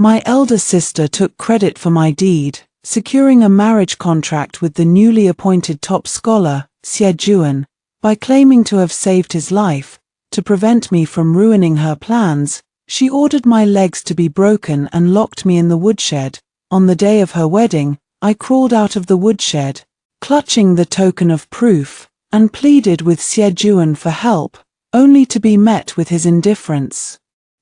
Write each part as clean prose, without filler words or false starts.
My elder sister took credit for my deed, securing a marriage contract with the newly appointed top scholar, Sejun, by claiming to have saved his life. To prevent me from ruining her plans, she ordered my legs to be broken and locked me in the woodshed. On the day of her wedding, I crawled out of the woodshed, clutching the token of proof, and pleaded with Sejun for help, only to be met with his indifference.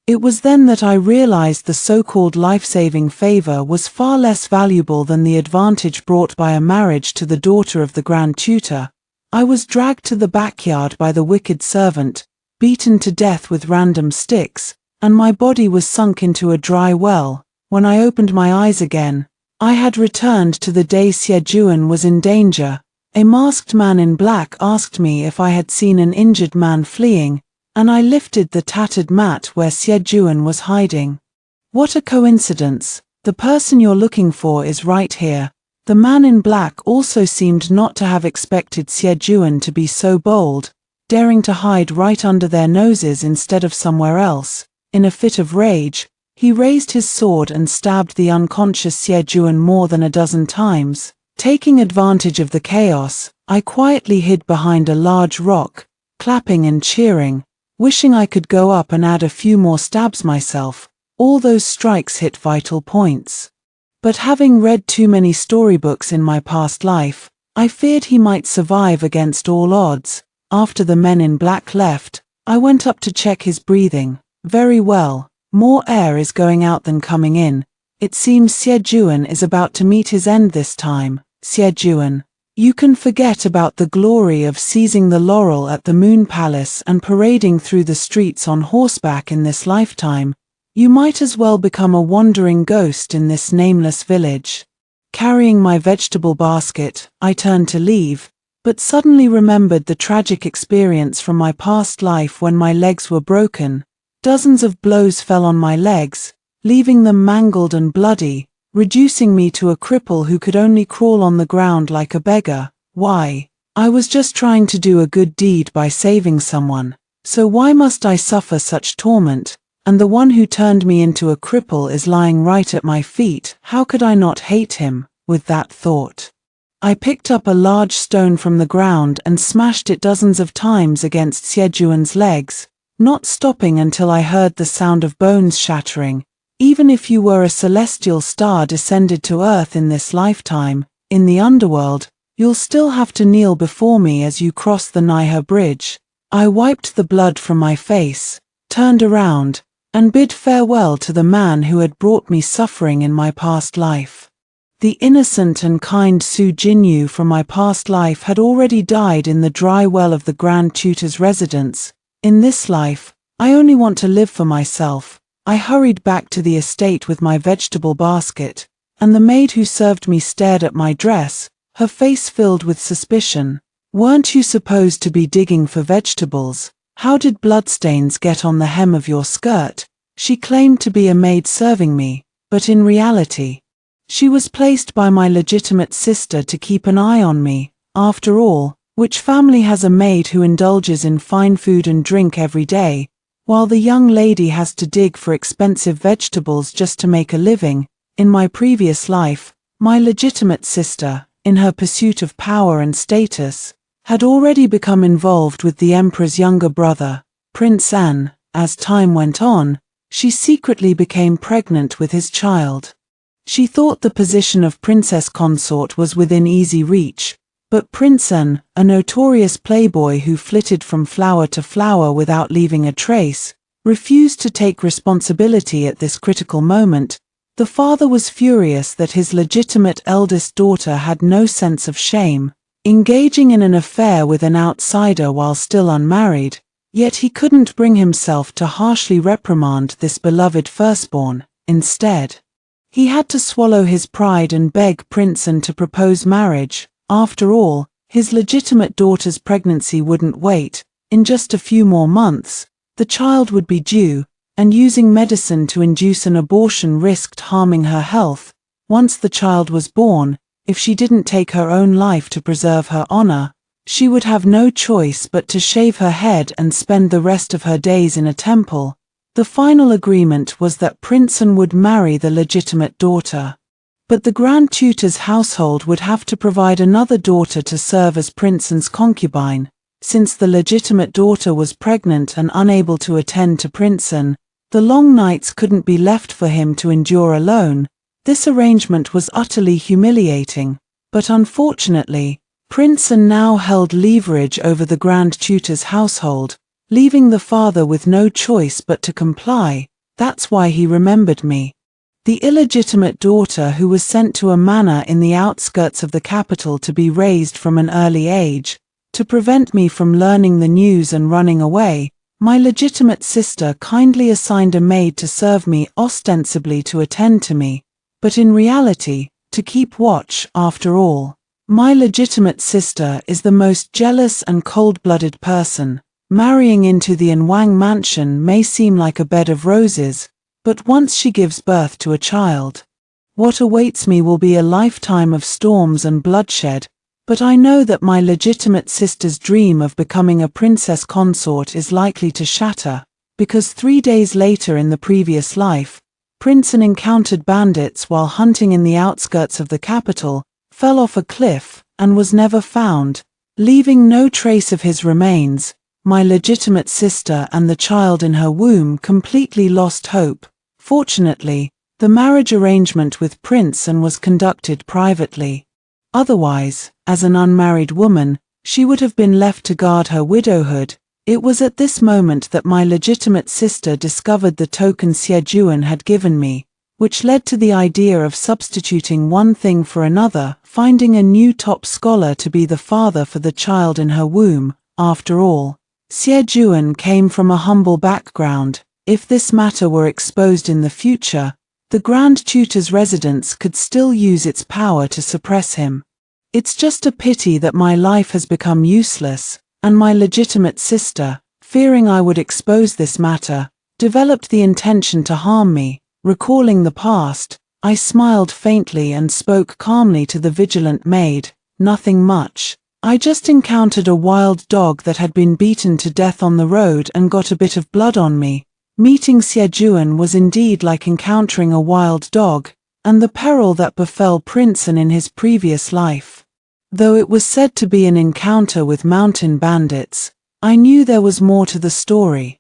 It was then that I realized the so-called life-saving favor was far less valuable than the advantage brought by a marriage to the daughter of the Grand Tutor. I was dragged to the backyard by the wicked servant, beaten to death with random sticks, and my body was sunk into a dry well. When I opened my eyes again, I had returned to the day Sejun was in danger. A masked man in black asked me if I had seen an injured man fleeing, and I lifted the tattered mat where Sejun was hiding. What a coincidence! The person you're looking for is right here. The man in black also seemed not to have expected Sejun to be so bold, daring to hide right under their noses instead of somewhere else. In a fit of rage, he raised his sword and stabbed the unconscious Sejun more than a dozen times. Taking advantage of the chaos, I quietly hid behind a large rock, clapping and cheering, wishing I could go up and add a few more stabs myself. All those strikes hit vital points. But having read too many storybooks in my past life, I feared he might survive against all odds. After the men in black left, I went up to check his breathing. Very well, more air is going out than coming in. It seems Sejun is about to meet his end this time. Sejun, you can forget about the glory of seizing the laurel at the Moon Palace and parading through the streets on horseback in this lifetime. You might as well become a wandering ghost in this nameless village. Carrying my vegetable basket, I turned to leave, but suddenly remembered the tragic experience from my past life when my legs were broken. Dozens of blows fell on my legs, leaving them mangled and bloody, reducing me to a cripple who could only crawl on the ground like a beggar. Why? I was just trying to do a good deed by saving someone, so why must I suffer such torment? And the one who turned me into a cripple is lying right at my feet. How could I not hate him? With that thought, I picked up a large stone from the ground and smashed it dozens of times against Sejun's legs, not stopping until I heard the sound of bones shattering. Even if you were a celestial star descended to Earth in this lifetime, in the underworld, you'll still have to kneel before me as you cross the Nihar Bridge. I wiped the blood from my face, turned around, and bid farewell to the man who had brought me suffering in my past life. The innocent and kind Su Jinyu from my past life had already died in the dry well of the Grand Tutor's residence. In this life, I only want to live for myself. I hurried back to the estate with my vegetable basket, and the maid who served me stared at my dress, her face filled with suspicion. Weren't you supposed to be digging for vegetables? How did bloodstains get on the hem of your skirt? She claimed to be a maid serving me, but in reality, she was placed by my legitimate sister to keep an eye on me. After all, which family has a maid who indulges in fine food and drink every day, while the young lady has to dig for expensive vegetables just to make a living? In my previous life, my legitimate sister, in her pursuit of power and status, had already become involved with the emperor's younger brother, Prince An. As time went on, she secretly became pregnant with his child. She thought the position of princess consort was within easy reach, but Prince An, a notorious playboy who flitted from flower to flower without leaving a trace, refused to take responsibility at this critical moment. The father was furious that his legitimate eldest daughter had no sense of shame, engaging in an affair with an outsider while still unmarried, yet he couldn't bring himself to harshly reprimand this beloved firstborn. Instead, he had to swallow his pride and beg Prince An to propose marriage. After all, his legitimate daughter's pregnancy wouldn't wait. In just a few more months, the child would be due, and using medicine to induce an abortion risked harming her health. Once the child was born, if she didn't take her own life to preserve her honor, she would have no choice but to shave her head and spend the rest of her days in a temple. The final agreement was that Princeton would marry the legitimate daughter. But the Grand Tutor's household would have to provide another daughter to serve as Princeton's concubine. Since the legitimate daughter was pregnant and unable to attend to Princeton, the long nights couldn't be left for him to endure alone. This arrangement was utterly humiliating, but unfortunately, Princeton now held leverage over the Grand Tutor's household, leaving the father with no choice but to comply. That's why he remembered me. The illegitimate daughter who was sent to a manor in the outskirts of the capital to be raised from an early age, to prevent me from learning the news and running away, my legitimate sister kindly assigned a maid to serve me, ostensibly to attend to me, but in reality, to keep watch. After all, my legitimate sister is the most jealous and cold-blooded person. Marrying into the Nwang mansion may seem like a bed of roses, but once she gives birth to a child, what awaits me will be a lifetime of storms and bloodshed. But I know that my legitimate sister's dream of becoming a princess consort is likely to shatter, because 3 days later in the previous life, Princeton encountered bandits while hunting in the outskirts of the capital, fell off a cliff, and was never found, leaving no trace of his remains. My legitimate sister and the child in her womb completely lost hope. Fortunately, the marriage arrangement with Princeton was conducted privately. Otherwise, as an unmarried woman, she would have been left to guard her widowhood. It was at this moment that my legitimate sister discovered the token Siejuan had given me, which led to the idea of substituting one thing for another, finding a new top scholar to be the father for the child in her womb. After all, Siejuan came from a humble background. If this matter were exposed in the future, the Grand Tutor's residence could still use its power to suppress him. It's just a pity that my life has become useless, and my legitimate sister, fearing I would expose this matter, developed the intention to harm me. Recalling the past, I smiled faintly and spoke calmly to the vigilant maid. Nothing much. I just encountered a wild dog that had been beaten to death on the road and got a bit of blood on me. Meeting Siejuan was indeed like encountering a wild dog, and the peril that befell Princeton in his previous life. Though it was said to be an encounter with mountain bandits, I knew there was more to the story.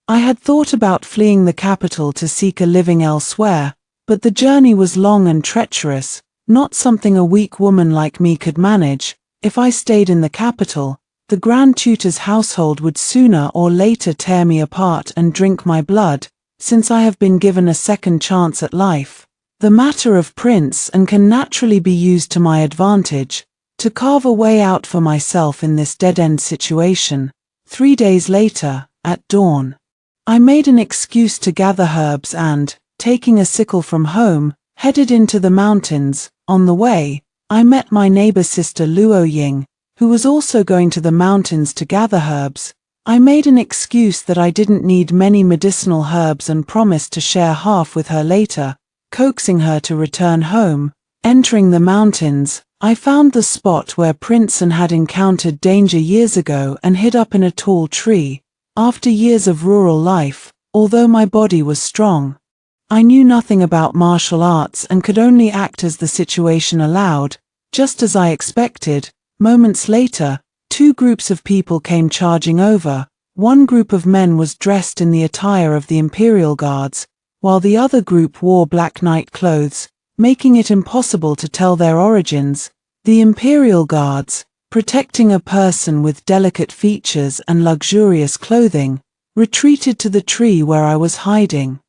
I had thought about fleeing the capital to seek a living elsewhere, but the journey was long and treacherous, not something a weak woman like me could manage. If I stayed in the capital, the Grand Tutor's household would sooner or later tear me apart and drink my blood. Since I have been given a second chance at life, the matter of Princeton can naturally be used to my advantage, to carve a way out for myself in this dead-end situation. 3 days later, at dawn, I made an excuse to gather herbs and, taking a sickle from home, headed into the mountains. On the way, I met my neighbor sister Luo Ying, who was also going to the mountains to gather herbs. I made an excuse that I didn't need many medicinal herbs and promised to share half with her later, coaxing her to return home. Entering the mountains, I found the spot where Princeton had encountered danger years ago and hid up in a tall tree. After years of rural life, although my body was strong, I knew nothing about martial arts and could only act as the situation allowed. Just as I expected, moments later, 2 groups of people came charging over. One group of men was dressed in the attire of the Imperial Guards, while the other group wore black night clothes, making it impossible to tell their origins. The Imperial Guards, protecting a person with delicate features and luxurious clothing, retreated to the tree where I was hiding.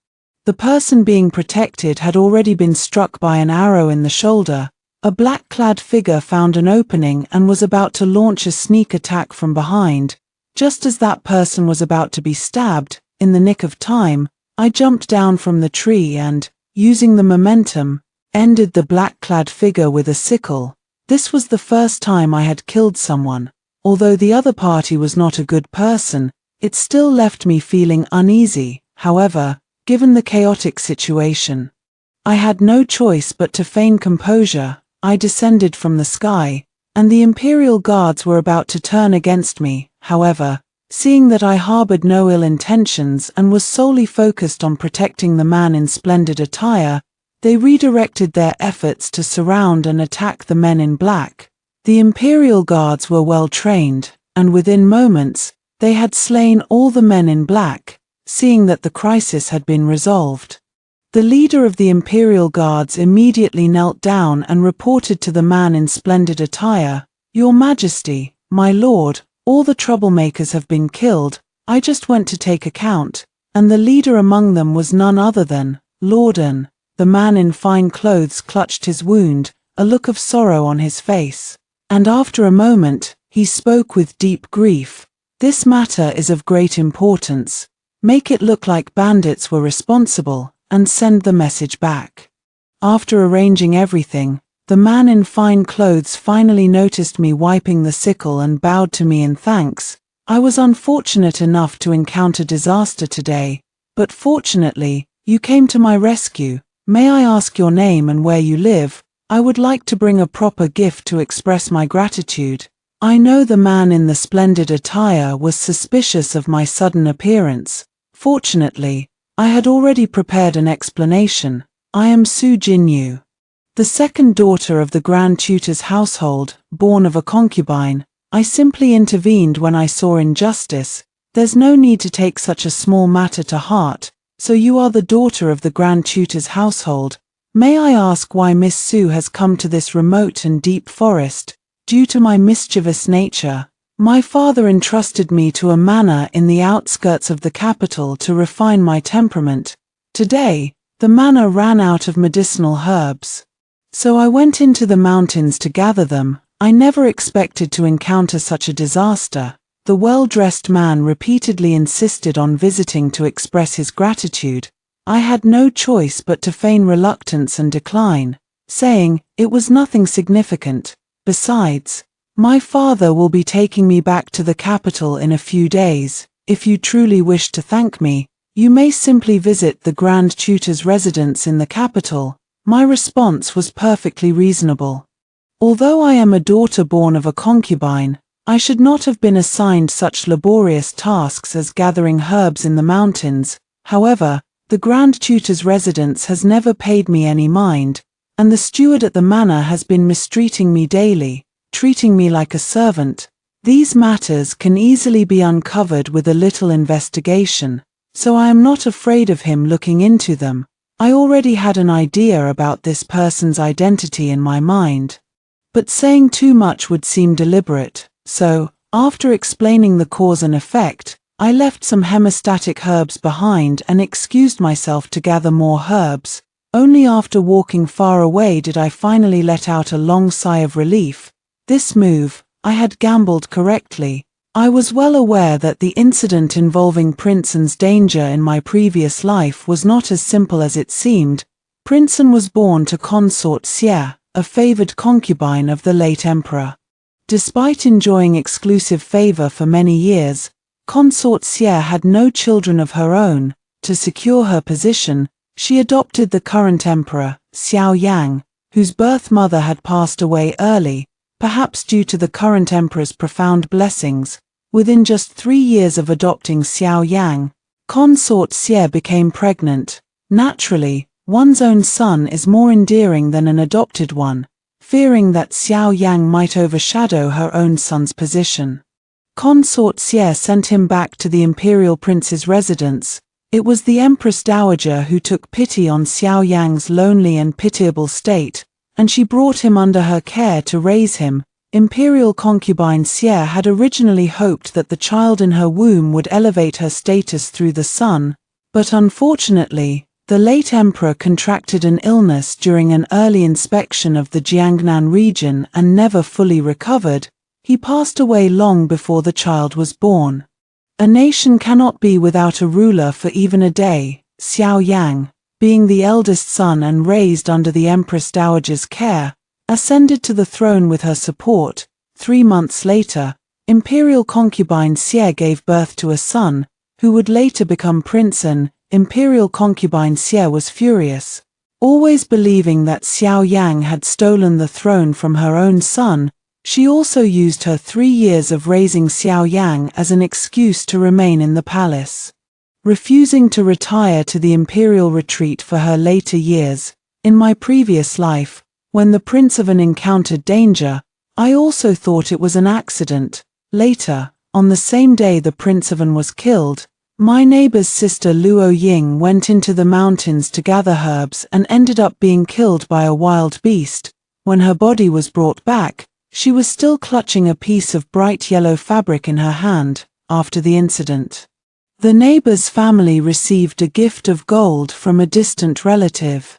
The person being protected had already been struck by an arrow in the shoulder. A black-clad figure found an opening and was about to launch a sneak attack from behind. Just as that person was about to be stabbed, in the nick of time, I jumped down from the tree and, using the momentum, ended the black-clad figure with a sickle. This was the first time I had killed someone. Although the other party was not a good person, it still left me feeling uneasy. However, given the chaotic situation, I had no choice but to feign composure. I descended from the sky, and the Imperial Guards were about to turn against me. However, Seeing that I harbored no ill intentions and was solely focused on protecting the man in splendid attire, they redirected their efforts to surround and attack the men in black. The Imperial Guards were well trained, and within moments, they had slain all the men in black, seeing that the crisis had been resolved. The leader of the Imperial Guards immediately knelt down and reported to the man in splendid attire, "Your Majesty, my lord, all the troublemakers have been killed. I just went to take account," and the leader among them was none other than Lorden. The man in fine clothes clutched his wound, a look of sorrow on his face. And after a moment, he spoke with deep grief. "This matter is of great importance. Make it look like bandits were responsible, and send the message back." After arranging everything, the man in fine clothes finally noticed me wiping the sickle and bowed to me in thanks. "I was unfortunate enough to encounter disaster today, but fortunately, you came to my rescue. May I ask your name and where you live? I would like to bring a proper gift to express my gratitude." I know the man in the splendid attire was suspicious of my sudden appearance. Fortunately, I had already prepared an explanation. "I am Su Jinyu, the second daughter of the Grand Tutor's household, born of a concubine. I simply intervened when I saw injustice. There's no need to take such a small matter to heart. So you are the daughter of the Grand Tutor's household. May I ask why Miss Su has come to this remote and deep forest?" "Due to my mischievous nature, my father entrusted me to a manor in the outskirts of the capital to refine my temperament. Today, the manor ran out of medicinal herbs. So I went into the mountains to gather them. I never expected to encounter such a disaster." The well-dressed man repeatedly insisted on visiting to express his gratitude. I had no choice but to feign reluctance and decline, saying it was nothing significant. Besides, my father will be taking me back to the capital in a few days. If you truly wish to thank me, you may simply visit the Grand Tutor's residence in the capital. My response was perfectly reasonable. Although I am a daughter born of a concubine, I should not have been assigned such laborious tasks as gathering herbs in the mountains. However, the Grand Tutor's residence has never paid me any mind, and the steward at the manor has been mistreating me daily, treating me like a servant. These matters can easily be uncovered with a little investigation, so I am not afraid of him looking into them. I already had an idea about this person's identity in my mind. But saying too much would seem deliberate. So, after explaining the cause and effect, I left some hemostatic herbs behind and excused myself to gather more herbs. Only after walking far away did I finally let out a long sigh of relief. This move, I had gambled correctly. I was well aware that the incident involving Prince's danger in my previous life was not as simple as it seemed. Prince was born to Consort Xie, a favored concubine of the late emperor. Despite enjoying exclusive favor for many years, Consort Xie had no children of her own. To secure her position, she adopted the current emperor, Xiao Yang, whose birth mother had passed away early, perhaps due to the current emperor's profound blessings. Within just 3 years of adopting Xiao Yang, Consort Xie became pregnant. Naturally, one's own son is more endearing than an adopted one. Fearing that Xiao Yang might overshadow her own son's position, Consort Xie sent him back to the imperial prince's residence. It was the Empress Dowager who took pity on Xiao Yang's lonely and pitiable state, and she brought him under her care to raise him. Imperial concubine Xie had originally hoped that the child in her womb would elevate her status through the sun, but unfortunately, the late emperor contracted an illness during an early inspection of the Jiangnan region and never fully recovered. He passed away long before the child was born. A nation cannot be without a ruler for even a day. Xiao Yang, being the eldest son and raised under the Empress Dowager's care, ascended to the throne with her support. 3 months later, imperial concubine Xie gave birth to a son, who would later become Prince An. Imperial concubine Xie was furious. Always believing that Xiao Yang had stolen the throne from her own son, She also used her 3 years of raising Xiao Yang as an excuse to remain in the palace, refusing to retire to the imperial retreat for her later years. In my previous life, when the Prince of An encountered danger, I also thought it was an accident. Later, on the same day the Prince of An was killed, my neighbor's sister Luo Ying went into the mountains to gather herbs and ended up being killed by a wild beast. When her body was brought back, she was still clutching a piece of bright yellow fabric in her hand. After the incident, the neighbor's family received a gift of gold from a distant relative,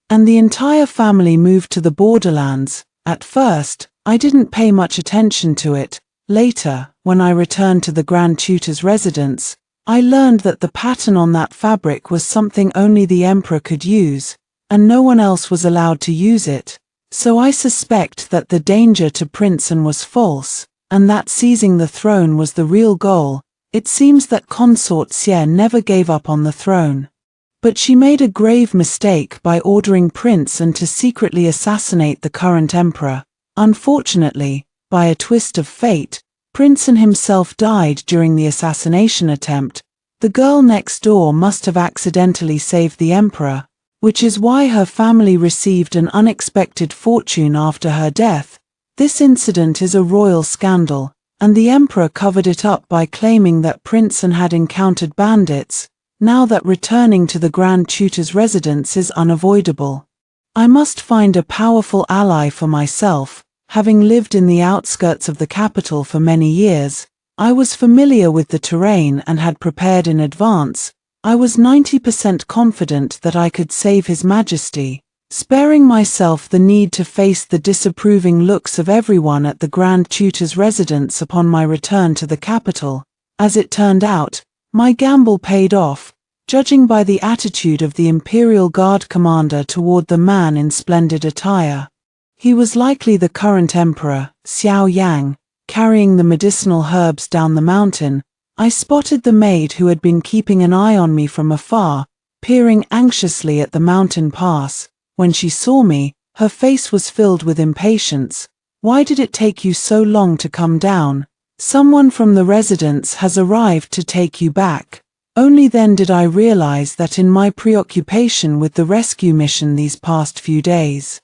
and the entire family moved to the borderlands. At first, I didn't pay much attention to it. Later, when I returned to the Grand Tutor's residence, I learned that the pattern on that fabric was something only the Emperor could use, and no one else was allowed to use it. So I suspect that the danger to Prince An was false, and that seizing the throne was the real goal. It seems that Consort Xie never gave up on the throne. But she made a grave mistake by ordering Prince An to secretly assassinate the current emperor. Unfortunately, by a twist of fate, Prince An himself died during the assassination attempt. The girl next door must have accidentally saved the emperor, which is why her family received an unexpected fortune after her death. This incident is a royal scandal, and the emperor covered it up by claiming that Prince An had encountered bandits. Now that returning to the Grand Tutor's residence is unavoidable, I must find a powerful ally for myself. Having lived in the outskirts of the capital for many years, I was familiar with the terrain and had prepared in advance. I was 90% confident that I could save His Majesty, sparing myself the need to face the disapproving looks of everyone at the Grand Tutor's residence upon my return to the capital. As it turned out, my gamble paid off, judging by the attitude of the Imperial Guard commander toward the man in splendid attire. He was likely the current emperor, Xiao Yang, carrying the medicinal herbs down the mountain. I spotted the maid who had been keeping an eye on me from afar, peering anxiously at the mountain pass. When she saw me, her face was filled with impatience. "Why did it take you so long to come down? Someone from the residence has arrived to take you back." Only then did I realize that in my preoccupation with the rescue mission these past few days,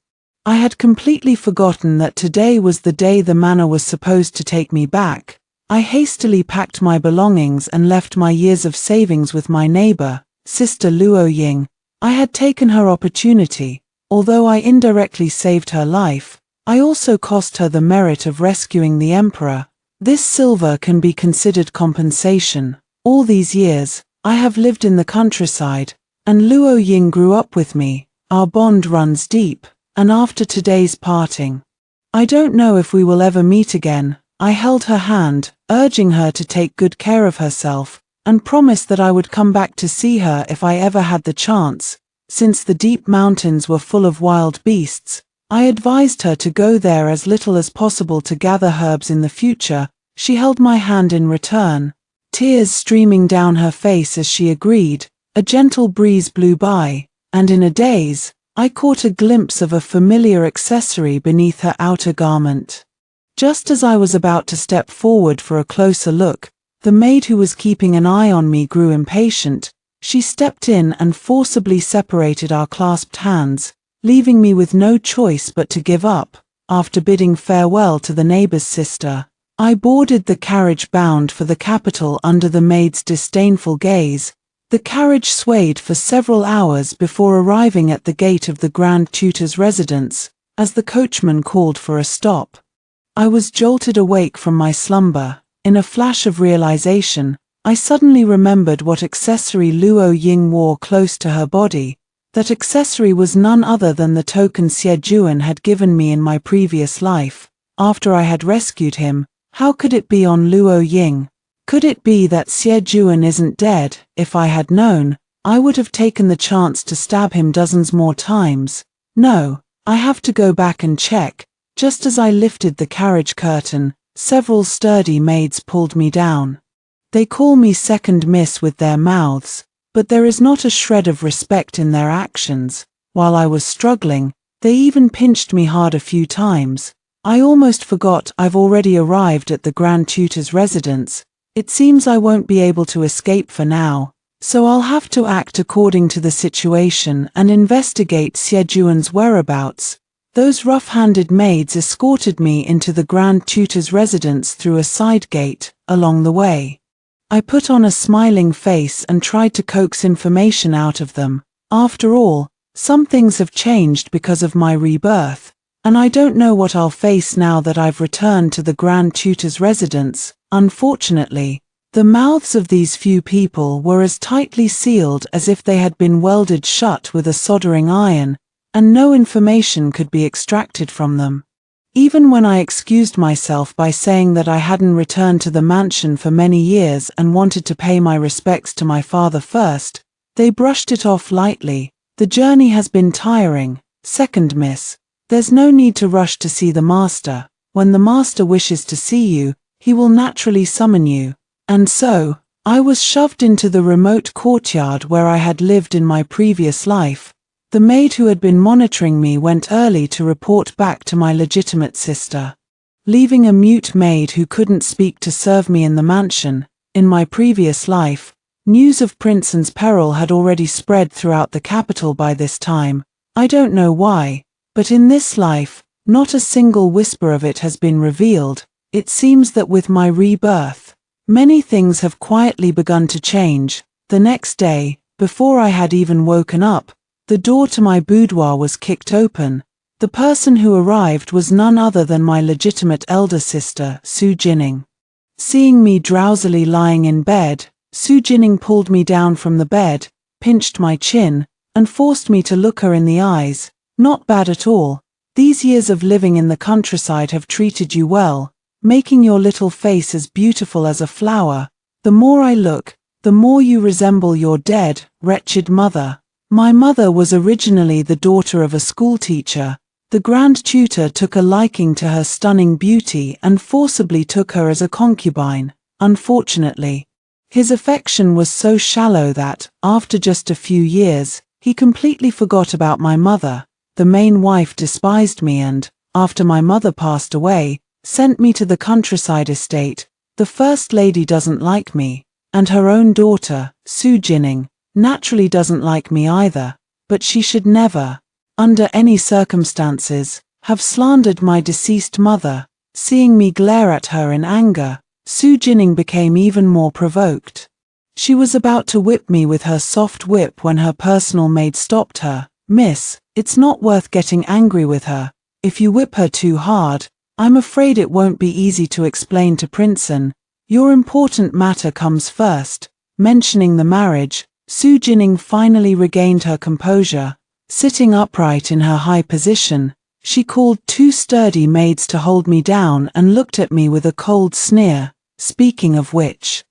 I had completely forgotten that today was the day the manor was supposed to take me back. I hastily packed my belongings and left my years of savings with my neighbor, Sister Luo Ying. I had taken her opportunity. Although I indirectly saved her life, I also cost her the merit of rescuing the emperor. This silver can be considered compensation. All these years, I have lived in the countryside, and Luo Ying grew up with me. Our bond runs deep, and after today's parting, I don't know if we will ever meet again. I held her hand, urging her to take good care of herself, and promised that I would come back to see her if I ever had the chance. Since the deep mountains were full of wild beasts, I advised her to go there as little as possible to gather herbs in the future. She held my hand in return, tears streaming down her face as she agreed. A gentle breeze blew by, and in a daze, I caught a glimpse of a familiar accessory beneath her outer garment. Just as I was about to step forward for a closer look, the maid who was keeping an eye on me grew impatient. She stepped in and forcibly separated our clasped hands, leaving me with no choice but to give up. After bidding farewell to the neighbor's sister, I boarded the carriage bound for the capital under the maid's disdainful gaze. The carriage swayed for several hours before arriving at the gate of the Grand Tutor's residence, as the coachman called for a stop. I was jolted awake from my slumber. In a flash of realization, I suddenly remembered what accessory Luo Ying wore close to her body. That accessory was none other than the token Xie Juan had given me in my previous life. After I had rescued him, how could it be on Luo Ying? Could it be that Xie Juan isn't dead? If I had known, I would have taken the chance to stab him dozens more times. No, I have to go back and check. Just as I lifted the carriage curtain, several sturdy maids pulled me down. They call me second miss with their mouths, but there is not a shred of respect in their actions. While I was struggling, they even pinched me hard a few times. I almost forgot I've already arrived at the Grand Tutor's residence. It seems I won't be able to escape for now, so I'll have to act according to the situation and investigate Siejuan's whereabouts. Those rough-handed maids escorted me into the Grand Tutor's residence through a side gate. Along the way, I put on a smiling face and tried to coax information out of them. After all, some things have changed because of my rebirth, and I don't know what I'll face now that I've returned to the Grand Tutor's residence. Unfortunately, the mouths of these few people were as tightly sealed as if they had been welded shut with a soldering iron, and no information could be extracted from them. Even when I excused myself by saying that I hadn't returned to the mansion for many years and wanted to pay my respects to my father first, they brushed it off lightly. The journey has been tiring. Second miss, there's no need to rush to see the master. When the master wishes to see you, he will naturally summon you. And so, I was shoved into the remote courtyard where I had lived in my previous life. The maid who had been monitoring me went early to report back to my legitimate sister, leaving a mute maid who couldn't speak to serve me in the mansion. In my previous life, news of Prince's peril had already spread throughout the capital by this time. I don't know why, but in this life, not a single whisper of it has been revealed. It seems that with my rebirth, many things have quietly begun to change. The next day, before I had even woken up, the door to my boudoir was kicked open. The person who arrived was none other than my legitimate elder sister, Su Jining. Seeing me drowsily lying in bed, Su Jining pulled me down from the bed, pinched my chin, and forced me to look her in the eyes. Not bad at all. These years of living in the countryside have treated you well, making your little face as beautiful as a flower. The more I look, the more you resemble your dead, wretched mother. My mother was originally the daughter of a schoolteacher. The Grand Tutor took a liking to her stunning beauty and forcibly took her as a concubine. Unfortunately, his affection was so shallow that, after just a few years, he completely forgot about my mother. The main wife despised me and, after my mother passed away, sent me to the countryside estate. The first lady doesn't like me, and her own daughter, Su Jining, naturally doesn't like me either, but she should never, under any circumstances, have slandered my deceased mother. Seeing me glare at her in anger, Su Jining became even more provoked. She was about to whip me with her soft whip when her personal maid stopped her. Miss, it's not worth getting angry with her. If you whip her too hard, I'm afraid it won't be easy to explain to Princeton. Your important matter comes first. Mentioning the marriage, Su Jining finally regained her composure. Sitting upright in her high position, she called two sturdy maids to hold me down and looked at me with a cold sneer. Speaking of which,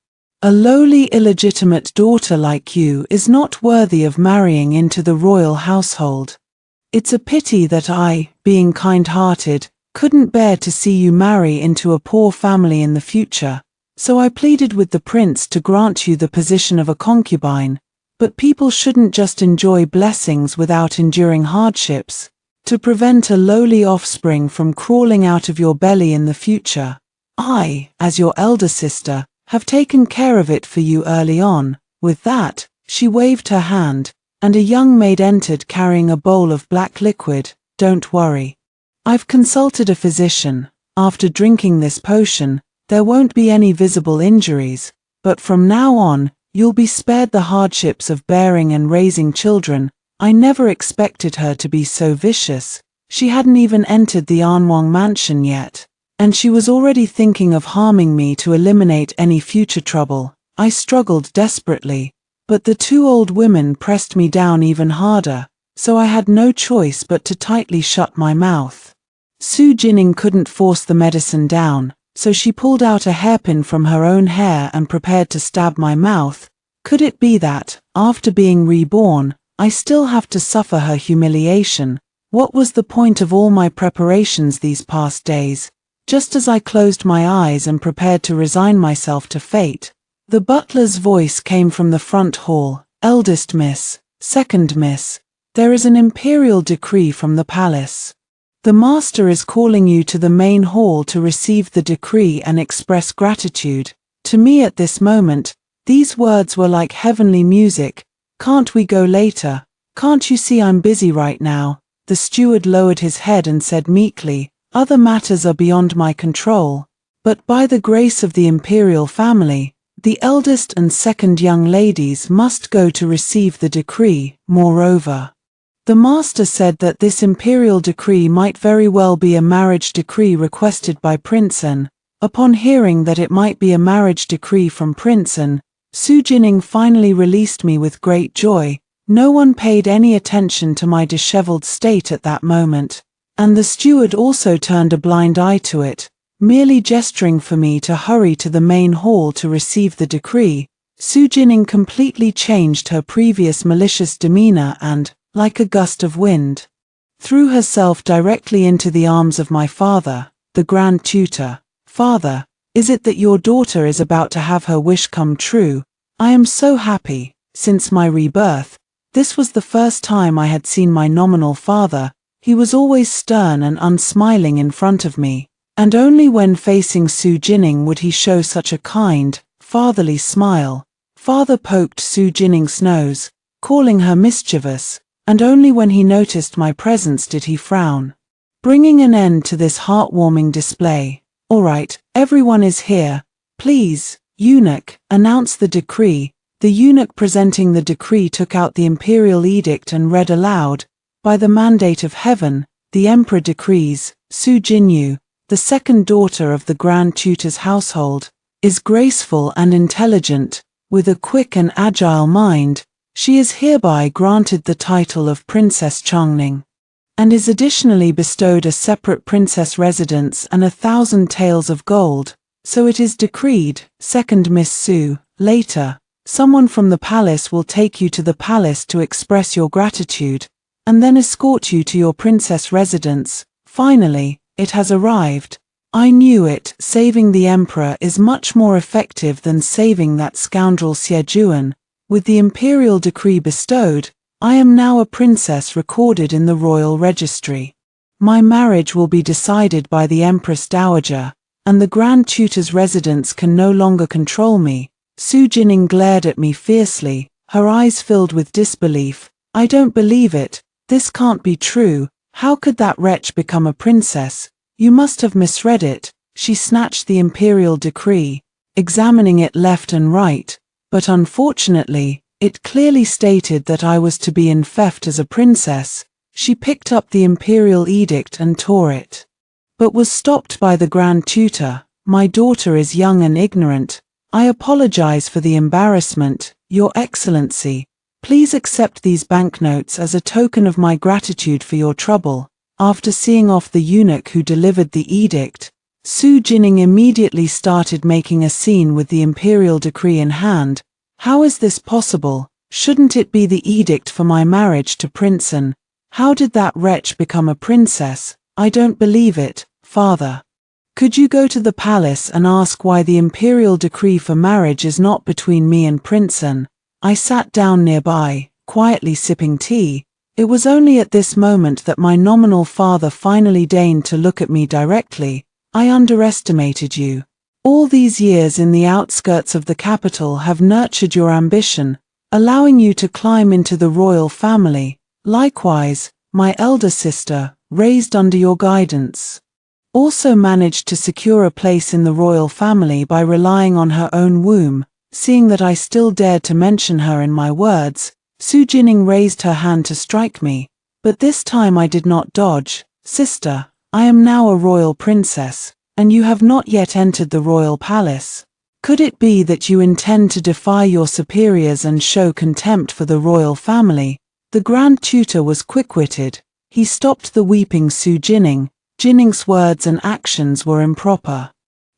a lowly illegitimate daughter like you is not worthy of marrying into the royal household. It's a pity that I, being kind-hearted, couldn't bear to see you marry into a poor family in the future, so I pleaded with the prince to grant you the position of a concubine. But people shouldn't just enjoy blessings without enduring hardships. To prevent a lowly offspring from crawling out of your belly in the future, I, as your elder sister, have taken care of it for you early on. With that, she waved her hand, and a young maid entered carrying a bowl of black liquid. Don't worry. I've consulted a physician. After drinking this potion, there won't be any visible injuries, but from now on, you'll be spared the hardships of bearing and raising children. I never expected her to be so vicious. She hadn't even entered the Anwang mansion yet, and she was already thinking of harming me to eliminate any future trouble. I struggled desperately, but the two old women pressed me down even harder, so I had no choice but to tightly shut my mouth. Su Jining couldn't force the medicine down, so she pulled out a hairpin from her own hair and prepared to stab my mouth. Could it be that, after being reborn, I still have to suffer her humiliation? What was the point of all my preparations these past days? Just as I closed my eyes and prepared to resign myself to fate, the butler's voice came from the front hall. Eldest miss, second miss, there is an imperial decree from the palace. The master is calling you to the main hall to receive the decree and express gratitude. To me at this moment, these words were like heavenly music. Can't we go later? Can't you see I'm busy right now? The steward lowered his head and said meekly, other matters are beyond my control. But by the grace of the imperial family, the eldest and second young ladies must go to receive the decree. Moreover, the master said that this imperial decree might very well be a marriage decree requested by Prince An. Upon hearing that it might be a marriage decree from Prince An, Su Jining finally released me with great joy. No one paid any attention to my disheveled state at that moment, and the steward also turned a blind eye to it, merely gesturing for me to hurry to the main hall to receive the decree. Su Jining completely changed her previous malicious demeanor and, like a gust of wind, threw herself directly into the arms of my father, the Grand Tutor. Father, is it that your daughter is about to have her wish come true? I am so happy. Since my rebirth, this was the first time I had seen my nominal father. He was always stern and unsmiling in front of me, and only when facing Su Jining would he show such a kind, fatherly smile. Father poked Su Jining's nose, calling her mischievous, and only when he noticed my presence did he frown, bringing an end to this heartwarming display. All right, everyone is here. Please, eunuch, announce the decree. The eunuch presenting the decree took out the imperial edict and read aloud, by the mandate of heaven, the emperor decrees, Su Jinyu, the second daughter of the Grand Tutor's household, is graceful and intelligent, with a quick and agile mind. She is hereby granted the title of Princess Changning, and is additionally bestowed a separate princess residence and 1,000 taels of gold. So it is decreed, second Miss Su, later, someone from the palace will take you to the palace to express your gratitude, and then escort you to your princess residence. Finally, it has arrived. I knew it. Saving the emperor is much more effective than saving that scoundrel Xie Juan. With the imperial decree bestowed, I am now a princess recorded in the royal registry. My marriage will be decided by the Empress Dowager, and the Grand Tutor's residence can no longer control me. Su Jining glared at me fiercely, her eyes filled with disbelief. I don't believe it. This can't be true. How could that wretch become a princess? You must have misread it. She snatched the imperial decree, examining it left and right, but unfortunately, it clearly stated that I was to be in theft as a princess. She picked up the imperial edict and tore it, but was stopped by the Grand Tutor. My daughter is young and ignorant. I apologize for the embarrassment, Your Excellency. Please accept these banknotes as a token of my gratitude for your trouble. After seeing off the eunuch who delivered the edict, Su Jining immediately started making a scene with the imperial decree in hand. How is this possible? Shouldn't it be the edict for my marriage to Prince An? How did that wretch become a princess? I don't believe it, father. Could you go to the palace and ask why the imperial decree for marriage is not between me and Prince An? I sat down nearby, quietly sipping tea. It was only at this moment that my nominal father finally deigned to look at me directly. I underestimated you. All these years in the outskirts of the capital have nurtured your ambition, allowing you to climb into the royal family. Likewise, my elder sister, raised under your guidance, also managed to secure a place in the royal family by relying on her own womb. Seeing that I still dared to mention her in my words, Su Jining raised her hand to strike me, but this time I did not dodge. Sister, I am now a royal princess, and you have not yet entered the royal palace. Could it be that you intend to defy your superiors and show contempt for the royal family? The Grand Tutor was quick-witted. He stopped the weeping Su Jining. Jining's words and actions were improper,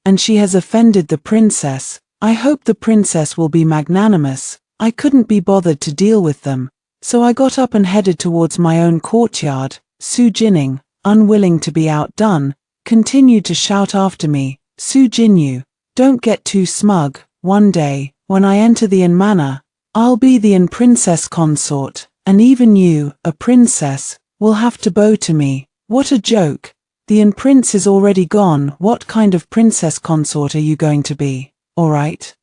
and she has offended the princess. I hope the princess will be magnanimous. I couldn't be bothered to deal with them, so I got up and headed towards my own courtyard. Su Jining, unwilling to be outdone, continued to shout after me, Su Jinyu, don't get too smug. One day, when I enter the An manor, I'll be the An princess consort, and even you, a princess, will have to bow to me. What a joke. The prince is already gone. What kind of princess consort are you going to be? Alright.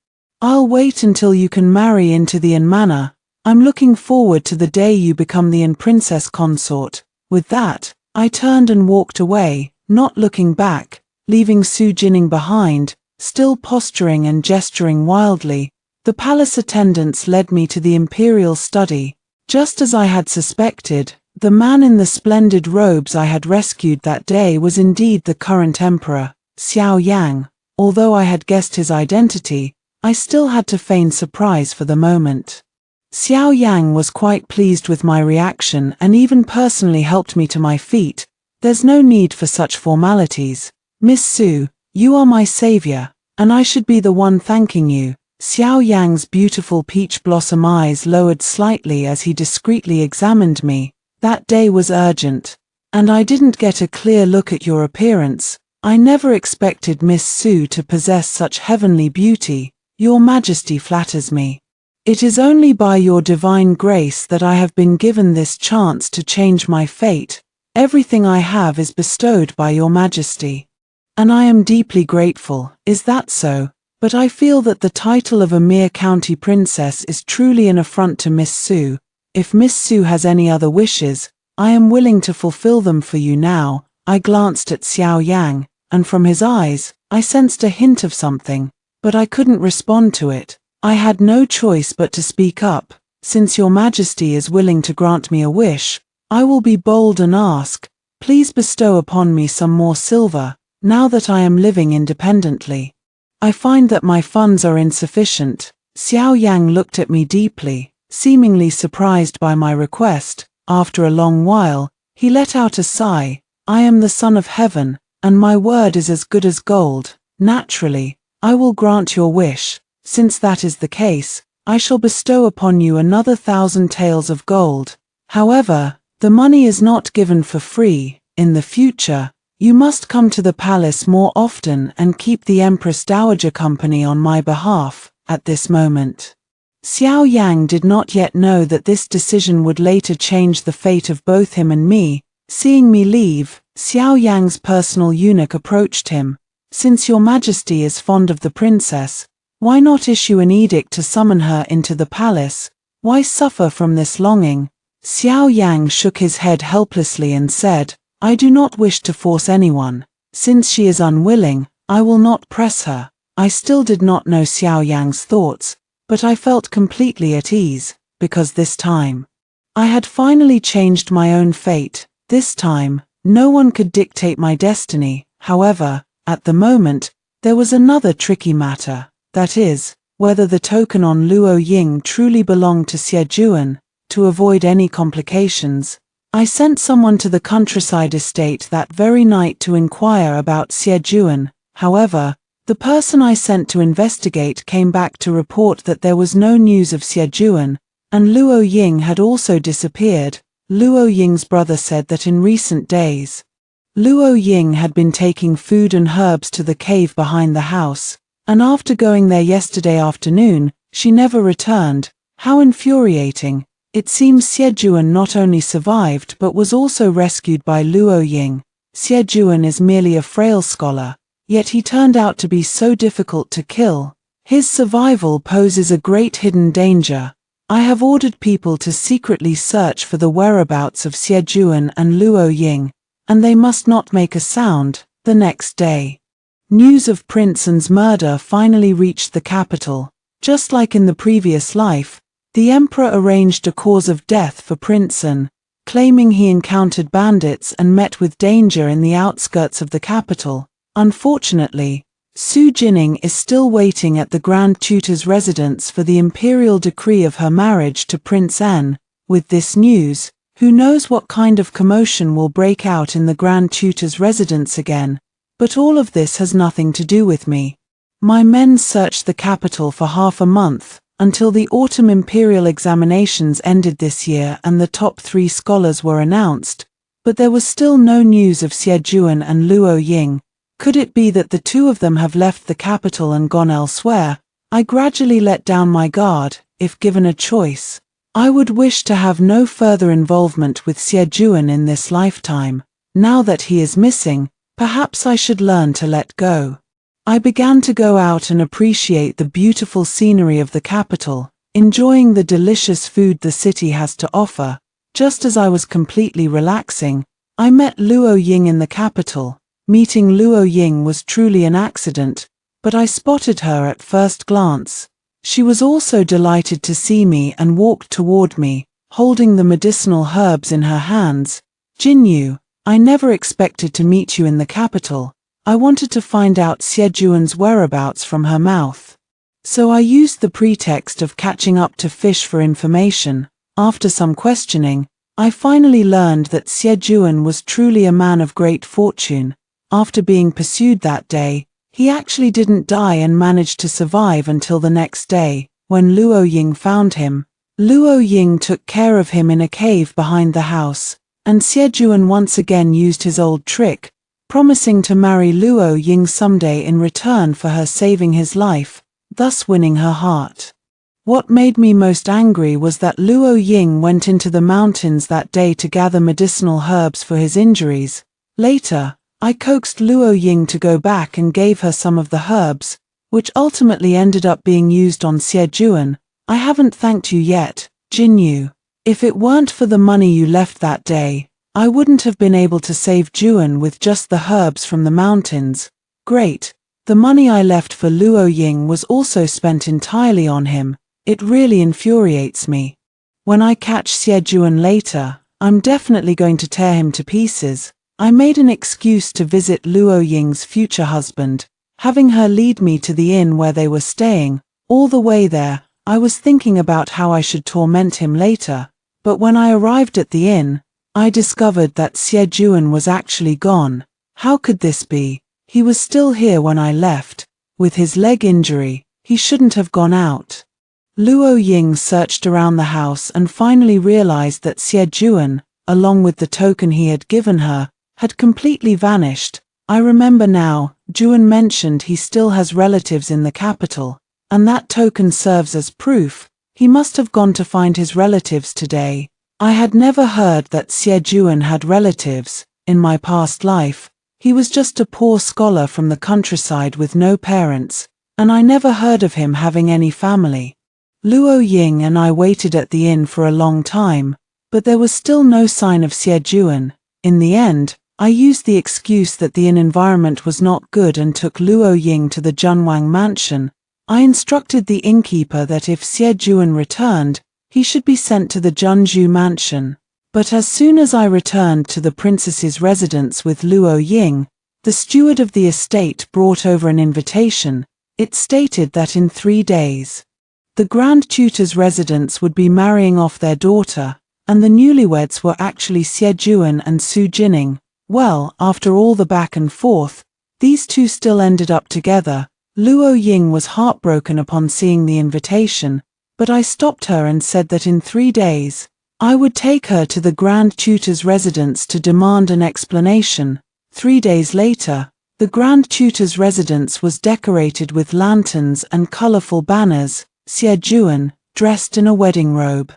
I'll wait until you can marry into the manor. I'm looking forward to the day you become the princess consort. With that, I turned and walked away, not looking back, leaving Su Jining behind, still posturing and gesturing wildly. The palace attendants led me to the imperial study. Just as I had suspected, the man in the splendid robes I had rescued that day was indeed the current emperor, Xiao Yang. Although I had guessed his identity, I still had to feign surprise for the moment. Xiao Yang was quite pleased with my reaction and even personally helped me to my feet. There's no need for such formalities. Miss Su, you are my savior, and I should be the one thanking you. Xiao Yang's beautiful peach blossom eyes lowered slightly as he discreetly examined me. That day was urgent, and I didn't get a clear look at your appearance. I never expected Miss Su to possess such heavenly beauty. Your Majesty flatters me. It is only by your divine grace that I have been given this chance to change my fate. Everything I have is bestowed by your Majesty. And I am deeply grateful, is that so? But I feel that the title of a mere county princess is truly an affront to Miss Su. If Miss Su has any other wishes, I am willing to fulfill them for you now. I glanced at Xiao Yang, and from his eyes, I sensed a hint of something, but I couldn't respond to it. I had no choice but to speak up. Since your Majesty is willing to grant me a wish, I will be bold and ask, please bestow upon me some more silver, now that I am living independently. I find that my funds are insufficient. Xiao Yang looked at me deeply, seemingly surprised by my request. After a long while, he let out a sigh. I am the son of heaven, and my word is as good as gold. Naturally, I will grant your wish. Since that is the case, I shall bestow upon you another 1,000 taels of gold. However, the money is not given for free. In the future, you must come to the palace more often and keep the Empress Dowager company on my behalf. At this moment, Xiao Yang did not yet know that this decision would later change the fate of both him and me. Seeing me leave, Xiao Yang's personal eunuch approached him. Since your Majesty is fond of the princess, why not issue an edict to summon her into the palace? Why suffer from this longing? Xiao Yang shook his head helplessly and said, I do not wish to force anyone. Since she is unwilling, I will not press her. I still did not know Xiao Yang's thoughts, but I felt completely at ease, because this time, I had finally changed my own fate. This time, no one could dictate my destiny. However, at the moment, there was another tricky matter. That is, whether the token on Luo Ying truly belonged to Xie Juan. To avoid any complications, I sent someone to the countryside estate that very night to inquire about Xie Juan. However, the person I sent to investigate came back to report that there was no news of Xie Juan, and Luo Ying had also disappeared. Luo Ying's brother said that in recent days, Luo Ying had been taking food and herbs to the cave behind the house, and after going there yesterday afternoon, she never returned. How infuriating. It seems Xie Juan not only survived but was also rescued by Luo Ying. Xie Juan is merely a frail scholar, yet he turned out to be so difficult to kill. His survival poses a great hidden danger. I have ordered people to secretly search for the whereabouts of Xie Juan and Luo Ying, and they must not make a sound. The next day, news of Prince An's murder finally reached the capital. Just like in the previous life, the emperor arranged a cause of death for Prince An, claiming he encountered bandits and met with danger in the outskirts of the capital. Unfortunately, Su Jining is still waiting at the Grand Tutor's residence for the imperial decree of her marriage to Prince An. With this news, who knows what kind of commotion will break out in the Grand Tutor's residence again. But all of this has nothing to do with me. My men searched the capital for half a month, until the autumn imperial examinations ended this year and the top 3 scholars were announced, but there was still no news of Xie Juan and Luo Ying. Could it be that the two of them have left the capital and gone elsewhere? I gradually let down my guard. If given a choice, I would wish to have no further involvement with Xie Juan in this lifetime. Now that he is missing, perhaps I should learn to let go. I began to go out and appreciate the beautiful scenery of the capital, enjoying the delicious food the city has to offer. Just as I was completely relaxing, I met Luo Ying in the capital. Meeting Luo Ying was truly an accident, but I spotted her at first glance. She was also delighted to see me and walked toward me, holding the medicinal herbs in her hands. Jinyu, I never expected to meet you in the capital. I wanted to find out Xiejuan's whereabouts from her mouth. So I used the pretext of catching up to fish for information. After some questioning, I finally learned that Xiejuan was truly a man of great fortune. After being pursued that day, he actually didn't die and managed to survive until the next day, when Luo Ying found him. Luo Ying took care of him in a cave behind the house, and Xiejuan once again used his old trick, promising to marry Luo Ying someday in return for her saving his life, thus winning her heart. What made me most angry was that Luo Ying went into the mountains that day to gather medicinal herbs for his injuries. Later, I coaxed Luo Ying to go back and gave her some of the herbs, which ultimately ended up being used on Xiejuan. I haven't thanked you yet, Jinyu. If it weren't for the money you left that day, I wouldn't have been able to save Juan with just the herbs from the mountains. Great. The money I left for Luo Ying was also spent entirely on him. It really infuriates me. When I catch Xiejuan later, I'm definitely going to tear him to pieces. I made an excuse to visit Luo Ying's future husband, having her lead me to the inn where they were staying. All the way there, I was thinking about how I should torment him later, but when I arrived at the inn, I discovered that Xiejuan was actually gone. How could this be? He was still here when I left. With his leg injury, he shouldn't have gone out. Luo Ying searched around the house and finally realized that Xiejuan, along with the token he had given her, had completely vanished. I remember now, Juan mentioned he still has relatives in the capital, and that token serves as proof. He must have gone to find his relatives today. I had never heard that Xiejuan had relatives. In my past life, he was just a poor scholar from the countryside with no parents, and I never heard of him having any family. Luo Ying and I waited at the inn for a long time, but there was still no sign of Xiejuan. In the end, I used the excuse that the inn environment was not good and took Luo Ying to the Junwang mansion. I instructed the innkeeper that if Xiejuan returned, he should be sent to the Junju mansion. But as soon as I returned to the princess's residence with Luo Ying, the steward of the estate brought over an invitation. It stated that in 3 days, the Grand Tutor's residence would be marrying off their daughter, and the newlyweds were actually Xiejuan and Su Jining. Well, after all the back and forth, these two still ended up together. Luo Ying was heartbroken upon seeing the invitation, but I stopped her and said that in 3 days, I would take her to the Grand Tutor's residence to demand an explanation. 3 days later, the Grand Tutor's residence was decorated with lanterns and colorful banners. Xiejuan, dressed in a wedding robe,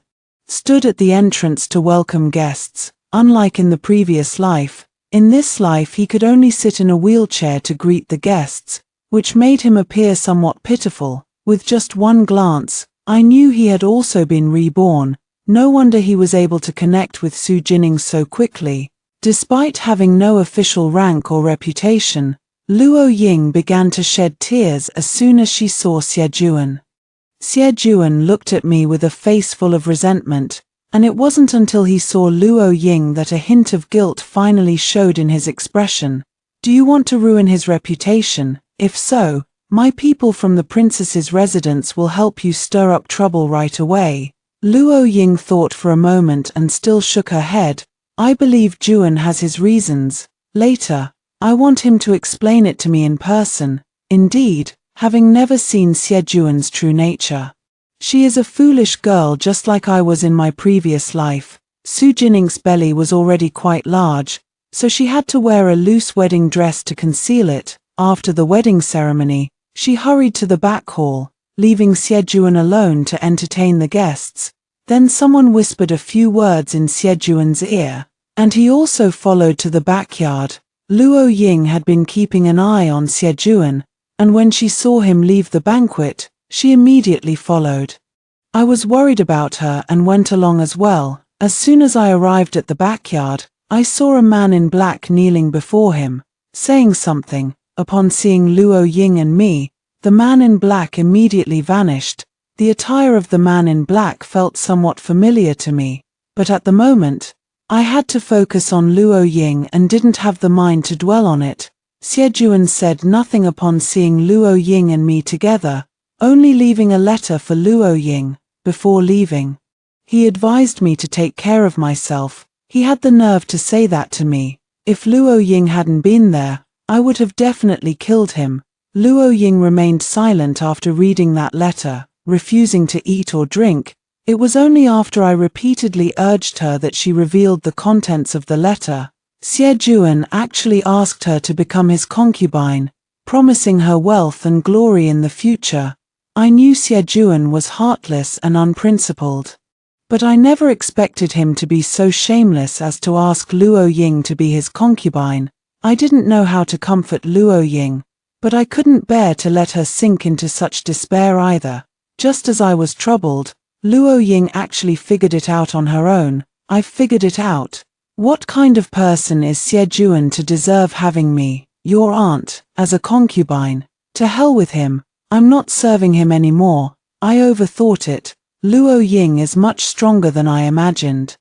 stood at the entrance to welcome guests. Unlike in the previous life, in this life he could only sit in a wheelchair to greet the guests, which made him appear somewhat pitiful. With just one glance, I knew he had also been reborn. No wonder he was able to connect with Su Jining so quickly. Despite having no official rank or reputation, Luo Ying began to shed tears as soon as she saw Xiejuan. Xiejuan looked at me with a face full of resentment, and it wasn't until he saw Luo Ying that a hint of guilt finally showed in his expression. Do you want to ruin his reputation? If so, my people from the princess's residence will help you stir up trouble right away. Luo Ying thought for a moment and still shook her head. I believe Juan has his reasons. Later, I want him to explain it to me in person. Indeed, having never seen Xiejuan's true nature. She is a foolish girl just like I was in my previous life. Su Jining's belly was already quite large, so she had to wear a loose wedding dress to conceal it. After the wedding ceremony, she hurried to the back hall, leaving Xiejuan alone to entertain the guests. Then someone whispered a few words in Xiejuan's ear. And he also followed to the backyard. Luo Ying had been keeping an eye on Xie Juan, and when she saw him leave the banquet, she immediately followed. I was worried about her and went along as well. As soon as I arrived at the backyard, I saw a man in black kneeling before him, saying something. Upon seeing Luo Ying and me, the man in black immediately vanished. The attire of the man in black felt somewhat familiar to me, but at the moment, I had to focus on Luo Ying and didn't have the mind to dwell on it. Xie Juan said nothing upon seeing Luo Ying and me together, only leaving a letter for Luo Ying. Before leaving, he advised me to take care of myself. He had the nerve to say that to me. If Luo Ying hadn't been there, I would have definitely killed him. Luo Ying remained silent after reading that letter, refusing to eat or drink. It was only after I repeatedly urged her that she revealed the contents of the letter. Xie Juan actually asked her to become his concubine, promising her wealth and glory in the future. I knew Xie Juan was heartless and unprincipled. But I never expected him to be so shameless as to ask Luo Ying to be his concubine. I didn't know how to comfort Luo Ying, but I couldn't bear to let her sink into such despair either. Just as I was troubled, Luo Ying actually figured it out on her own. I figured it out. What kind of person is Xie Juan to deserve having me, your aunt, as a concubine? To hell with him. I'm not serving him anymore. I overthought it. Luo Ying is much stronger than I imagined.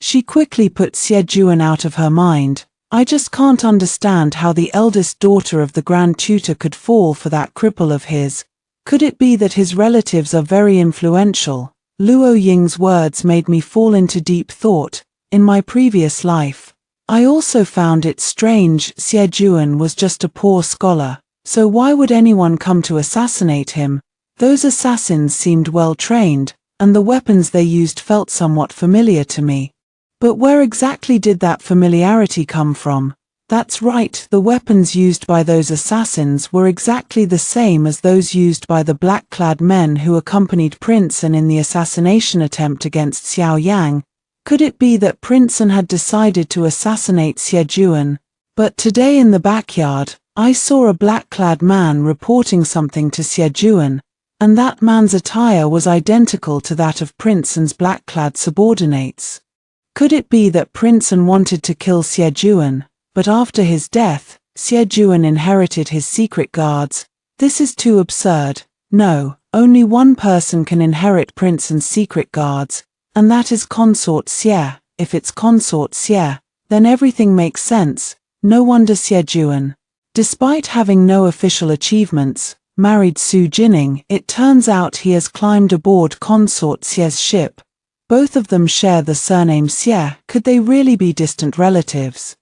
She quickly put Xie Juan out of her mind. I just can't understand how the eldest daughter of the Grand Tutor could fall for that cripple of his. Could it be that his relatives are very influential? Luo Ying's words made me fall into deep thought. In my previous life, I also found it strange Xie Juan was just a poor scholar. So why would anyone come to assassinate him? Those assassins seemed well trained, and the weapons they used felt somewhat familiar to me. But where exactly did that familiarity come from? That's right, the weapons used by those assassins were exactly the same as those used by the black-clad men who accompanied Prince An in the assassination attempt against Xiao Yang. Could it be that Prince An had decided to assassinate Xie Juan? But today in the backyard, I saw a black-clad man reporting something to Xie Juan, and that man's attire was identical to that of Prince An's black-clad subordinates. Could it be that Prince An wanted to kill Xie Juan, but after his death, Xie Juan inherited his secret guards? This is too absurd. No, only one person can inherit Prince An's secret guards, and that is Consort Xie. If it's Consort Xie, then everything makes sense. No wonder Xie Juan, despite having no official achievements, married Su Jining. It turns out he has climbed aboard Consort Xie's ship. Both of them share the surname Xie. Could they really be distant relatives?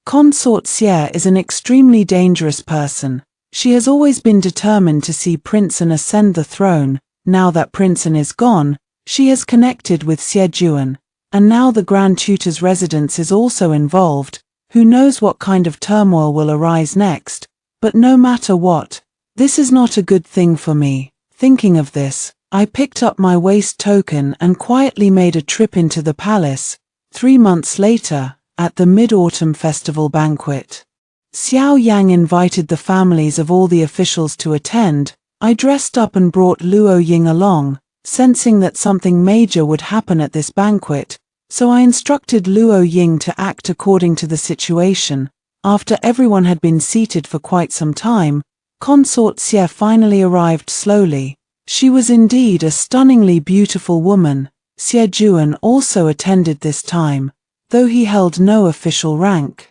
Consort Xie is an extremely dangerous person. She has always been determined to see Prince An ascend the throne. Now that Prince An is gone, she has connected with Xie Juan, and now the Grand Tutor's residence is also involved. Who knows what kind of turmoil will arise next? But no matter what, this is not a good thing for me. Thinking of this, I picked up my waist token and quietly made a trip into the palace. 3 months later, at the Mid-Autumn Festival banquet, Xiao Yang invited the families of all the officials to attend. I dressed up and brought Luo Ying along, sensing that something major would happen at this banquet. So I instructed Luo Ying to act according to the situation. After everyone had been seated for quite some time, Consort Xie finally arrived slowly. She was indeed a stunningly beautiful woman. Xie Juan also attended this time, though he held no official rank.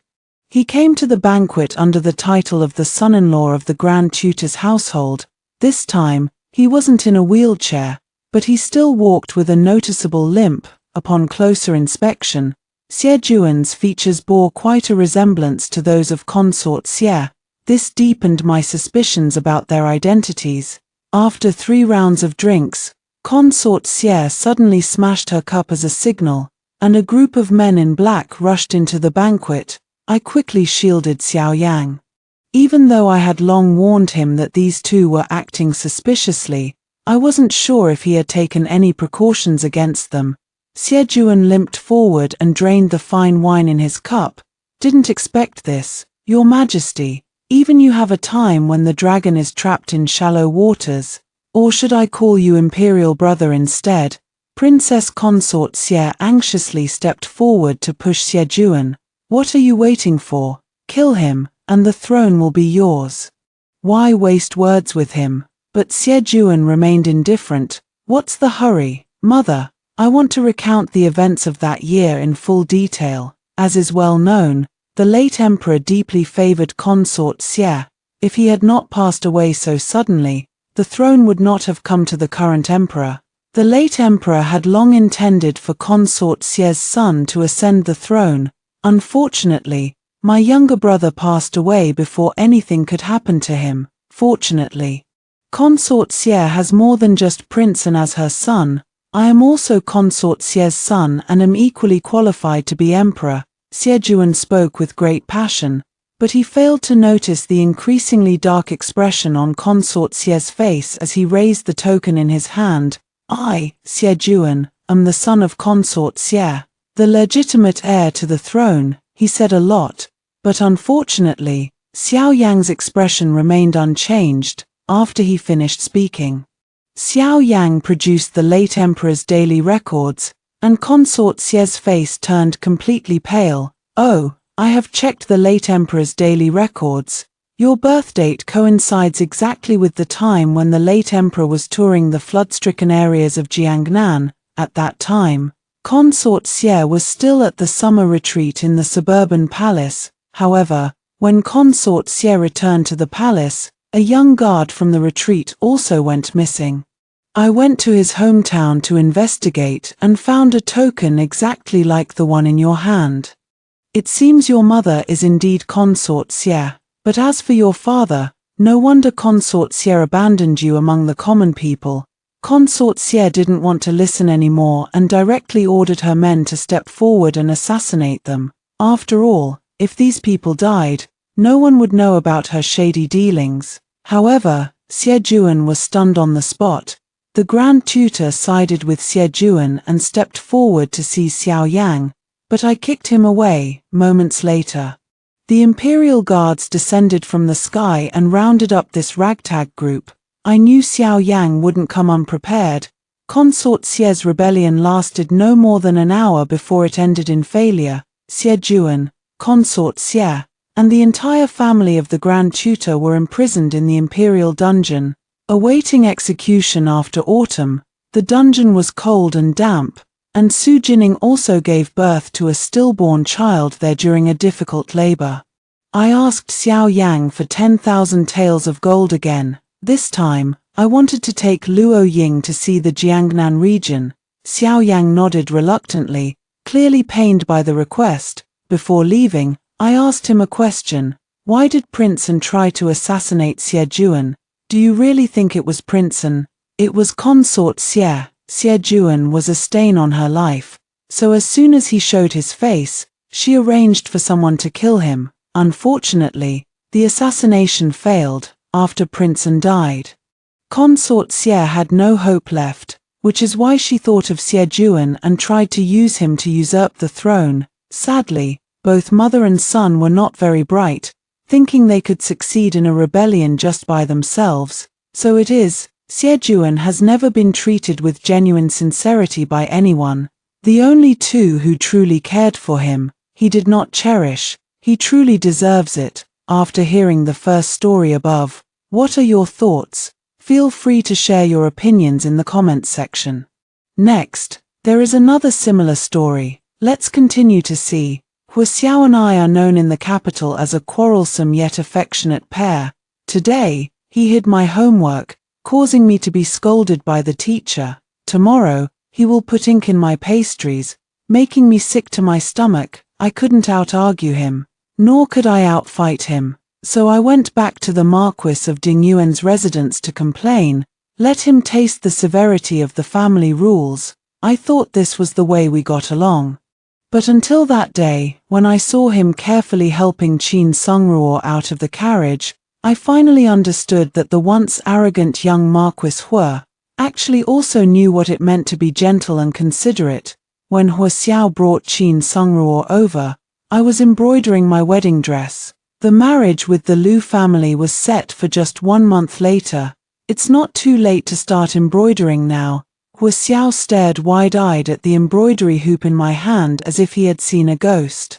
He came to the banquet under the title of the son-in-law of the Grand Tutor's household. This time, he wasn't in a wheelchair, but he still walked with a noticeable limp. Upon closer inspection, Xie Juan's features bore quite a resemblance to those of Consort Xie. This deepened my suspicions about their identities. After 3 rounds of drinks, Consort Xie suddenly smashed her cup as a signal, and a group of men in black rushed into the banquet. I quickly shielded Xiao Yang. Even though I had long warned him that these two were acting suspiciously, I wasn't sure if he had taken any precautions against them. Xie limped forward and drained the fine wine in his cup. Didn't expect this, Your Majesty. Even you have a time when the dragon is trapped in shallow waters. Or should I call you Imperial Brother instead? Princess Consort Xie anxiously stepped forward to push Xie. What are you waiting for? Kill him, and the throne will be yours. Why waste words with him? But Xie remained indifferent. What's the hurry, Mother? I want to recount the events of that year in full detail. As is well known, the late emperor deeply favored Consort Xie. If he had not passed away so suddenly, the throne would not have come to the current emperor. The late emperor had long intended for Consort Xie's son to ascend the throne. Unfortunately, my younger brother passed away before anything could happen to him. Fortunately, Consort Xie has more than just Prince An as her son. I am also Consort Xie's son and am equally qualified to be emperor. Xie spoke with great passion, but he failed to notice the increasingly dark expression on Consort Xie's face as he raised the token in his hand. I, Xie, am the son of Consort Xie, the legitimate heir to the throne. He said a lot, but unfortunately, Xiao Yang's expression remained unchanged after he finished speaking. Xiao Yang produced the late emperor's daily records, and Consort Xie's face turned completely pale. Oh, I have checked the late emperor's daily records. Your birth date coincides exactly with the time when the late emperor was touring the flood-stricken areas of Jiangnan. At that time, Consort Xie was still at the summer retreat in the suburban palace. However, when Consort Xie returned to the palace, a young guard from the retreat also went missing. I went to his hometown to investigate and found a token exactly like the one in your hand. It seems your mother is indeed Consort Xie, but as for your father, no wonder Consort Xie abandoned you among the common people. Consort Xie didn't want to listen anymore and directly ordered her men to step forward and assassinate them. After all, if these people died, no one would know about her shady dealings. However, Xie was stunned on the spot. The Grand Tutor sided with Xie and stepped forward to seize Xiao Yang, but I kicked him away. Moments later, the Imperial Guards descended from the sky and rounded up this ragtag group. I knew Xiao Yang wouldn't come unprepared. Consort Xie's rebellion lasted no more than an hour before it ended in failure. Xie, Consort Xie, and the entire family of the Grand Tutor were imprisoned in the Imperial dungeon, awaiting execution after autumn. The dungeon was cold and damp, and Su Jining also gave birth to a stillborn child there during a difficult labor. I asked Xiao Yang for 10,000 taels of gold again. This time, I wanted to take Luo Ying to see the Jiangnan region. Xiao Yang nodded reluctantly, clearly pained by the request. Before leaving, I asked him a question. Why did Prince An try to assassinate Xie? Do you really think it was Prince An? It was Consort Xie. Xie was a stain on her life, so as soon as he showed his face, she arranged for someone to kill him. Unfortunately, the assassination failed after Prince An died. Consort Xie had no hope left, which is why she thought of Xie and tried to use him to usurp the throne. Sadly, both mother and son were not very bright, thinking they could succeed in a rebellion just by themselves. So it is, Xie has never been treated with genuine sincerity by anyone. The only two who truly cared for him, he did not cherish. He truly deserves it. After hearing the first story above, what are your thoughts? Feel free to share your opinions in the comments section. Next, there is another similar story. Let's continue to see. Hu Xiao and I are known in the capital as a quarrelsome yet affectionate pair. Today, he hid my homework, causing me to be scolded by the teacher. Tomorrow, he will put ink in my pastries, making me sick to my stomach. I couldn't out-argue him, nor could I out-fight him. So I went back to the Marquis of Dingyuan's residence to complain. Let him taste the severity of the family rules. I thought this was the way we got along. But until that day, when I saw him carefully helping Qin Sungruo out of the carriage, I finally understood that the once arrogant young Marquis Hu actually also knew what it meant to be gentle and considerate. when He Xiao brought Qin Sungruo over, I was embroidering my wedding dress. The marriage with the Liu family was set for just 1 month later. It's not too late to start embroidering now. He Xiao stared wide-eyed at the embroidery hoop in my hand as if he had seen a ghost.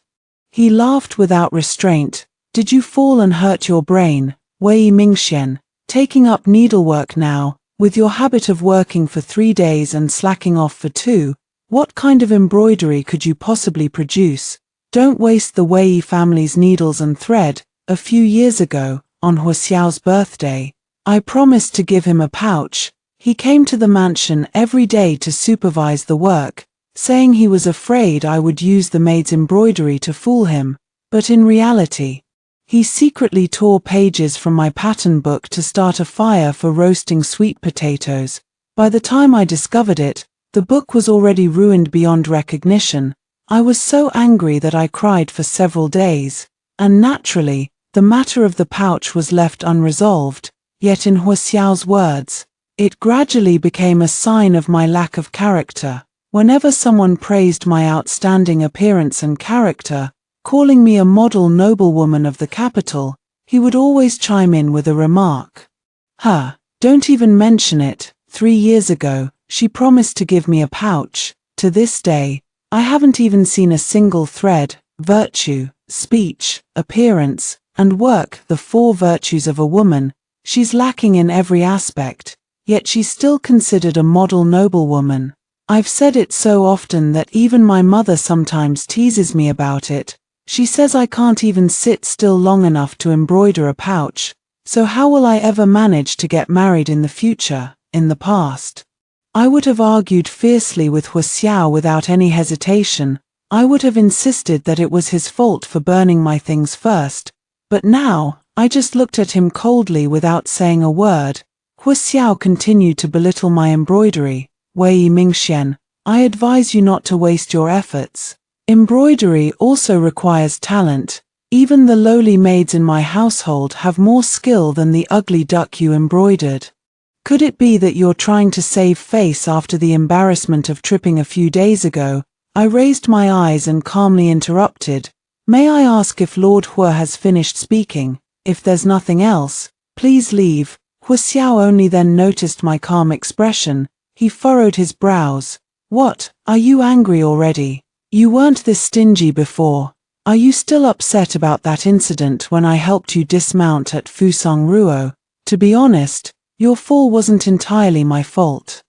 He laughed without restraint. Did you fall and hurt your brain, Wei Mingxian, taking up needlework now, with your habit of working for 3 days and slacking off for 2? What kind of embroidery could you possibly produce? Don't waste the Wei family's needles and thread. A few years ago, on He Xiao's birthday, I promised to give him a pouch. He came to the mansion every day to supervise the work, saying he was afraid I would use the maid's embroidery to fool him, but in reality, he secretly tore pages from my pattern book to start a fire for roasting sweet potatoes. By the time I discovered it, the book was already ruined beyond recognition. I was so angry that I cried for several days, and naturally, the matter of the pouch was left unresolved, yet in He Xiao's words, it gradually became a sign of my lack of character. Whenever someone praised my outstanding appearance and character, calling me a model noblewoman of the capital, he would always chime in with a remark. Don't even mention it. 3 years ago, she promised to give me a pouch. To this day, I haven't even seen a single thread. Virtue, speech, appearance, and work, the 4 virtues of a woman. She's lacking in every aspect, yet she's still considered a model noblewoman. I've said it so often that even my mother sometimes teases me about it. She says I can't even sit still long enough to embroider a pouch. So how will I ever manage to get married in the future? In the past, I would have argued fiercely with He Xiao without any hesitation. I would have insisted that it was his fault for burning my things first. But now, I just looked at him coldly without saying a word. He Xiao continued to belittle my embroidery. Wei Mingxian, I advise you not to waste your efforts. Embroidery also requires talent. Even the lowly maids in my household have more skill than the ugly duck you embroidered. Could it be that you're trying to save face after the embarrassment of tripping a few days ago? I raised my eyes and calmly interrupted. May I ask if Lord He has finished speaking? If there's nothing else, please leave. He Xiao only then noticed my calm expression. He furrowed his brows. What, are you angry already? You weren't this stingy before. Are you still upset about that incident when I helped you dismount at Fusang Ruo? To be honest, your fall wasn't entirely my fault.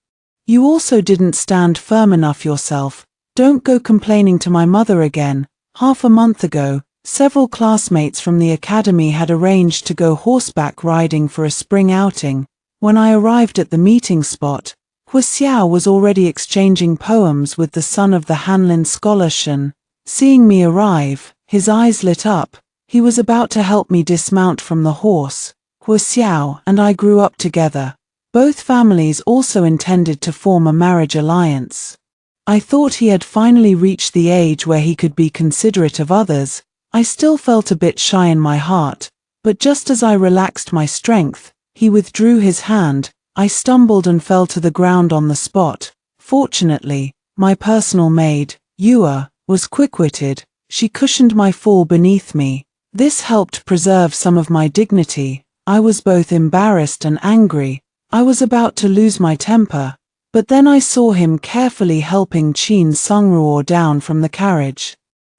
You also didn't stand firm enough yourself. Don't go complaining to my mother again. Half a month ago, several classmates from the academy had arranged to go horseback riding for a spring outing. When I arrived at the meeting spot, He Xiao was already exchanging poems with the son of the Hanlin scholar Shen. Seeing me arrive, his eyes lit up. He was about to help me dismount from the horse. He Xiao and I grew up together. Both families also intended to form a marriage alliance. I thought he had finally reached the age where he could be considerate of others. I still felt a bit shy in my heart, but just as I relaxed my strength, he withdrew his hand. I stumbled and fell to the ground on the spot. Fortunately, my personal maid, Yua, was quick-witted. She cushioned my fall beneath me. This helped preserve some of my dignity. I was both embarrassed and angry. I was about to lose my temper, but then I saw him carefully helping Qin Sungruo down from the carriage.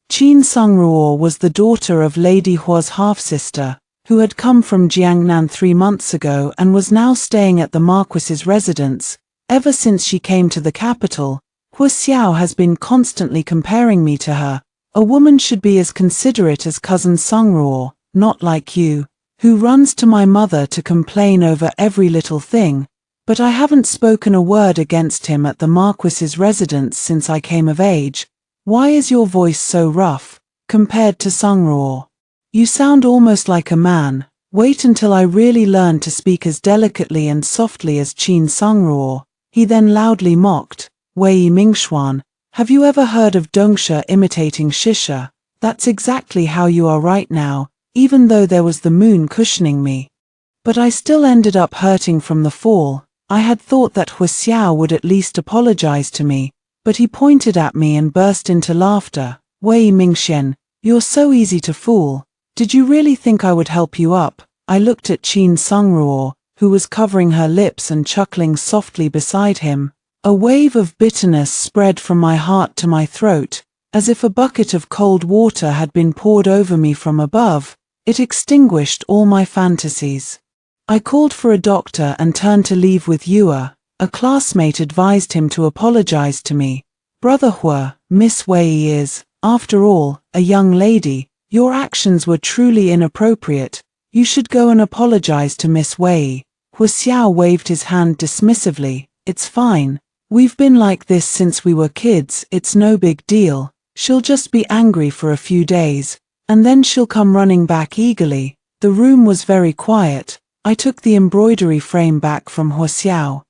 Qin Sungruo was the daughter of Lady Hua's half-sister, who had come from Jiangnan 3 months ago and was now staying at the Marquis's residence. Ever since she came to the capital, He Xiao has been constantly comparing me to her. A woman should be as considerate as cousin Sungruo, not like you, who runs to my mother to complain over every little thing. But I haven't spoken a word against him at the Marquis's residence since I came of age. Why is your voice so rough, compared to Sungruo? You sound almost like a man. Wait until I really learn to speak as delicately and softly as Qin Sungruo. He then loudly mocked. Wei Mingxuan, have you ever heard of Dongsha imitating Shisha? That's exactly how you are right now, even though there was the moon cushioning me. But I still ended up hurting from the fall. I had thought that He Xiao would at least apologize to me, but he pointed at me and burst into laughter. Wei Mingxian, you're so easy to fool. Did you really think I would help you up? I looked at Qin Sungruo, who was covering her lips and chuckling softly beside him. A wave of bitterness spread from my heart to my throat, as if a bucket of cold water had been poured over me from above. It extinguished all my fantasies. I called for a doctor and turned to leave with Yue. A classmate advised him to apologize to me. Brother Hue, Miss Wei is, after all, a young lady. Your actions were truly inappropriate. You should go and apologize to Miss Wei. Hu Xiao waved his hand dismissively. It's fine. We've been like this since we were kids, it's no big deal. She'll just be angry for a few days, and then she'll come running back eagerly. The room was very quiet. I took the embroidery frame back from Hu Xiao,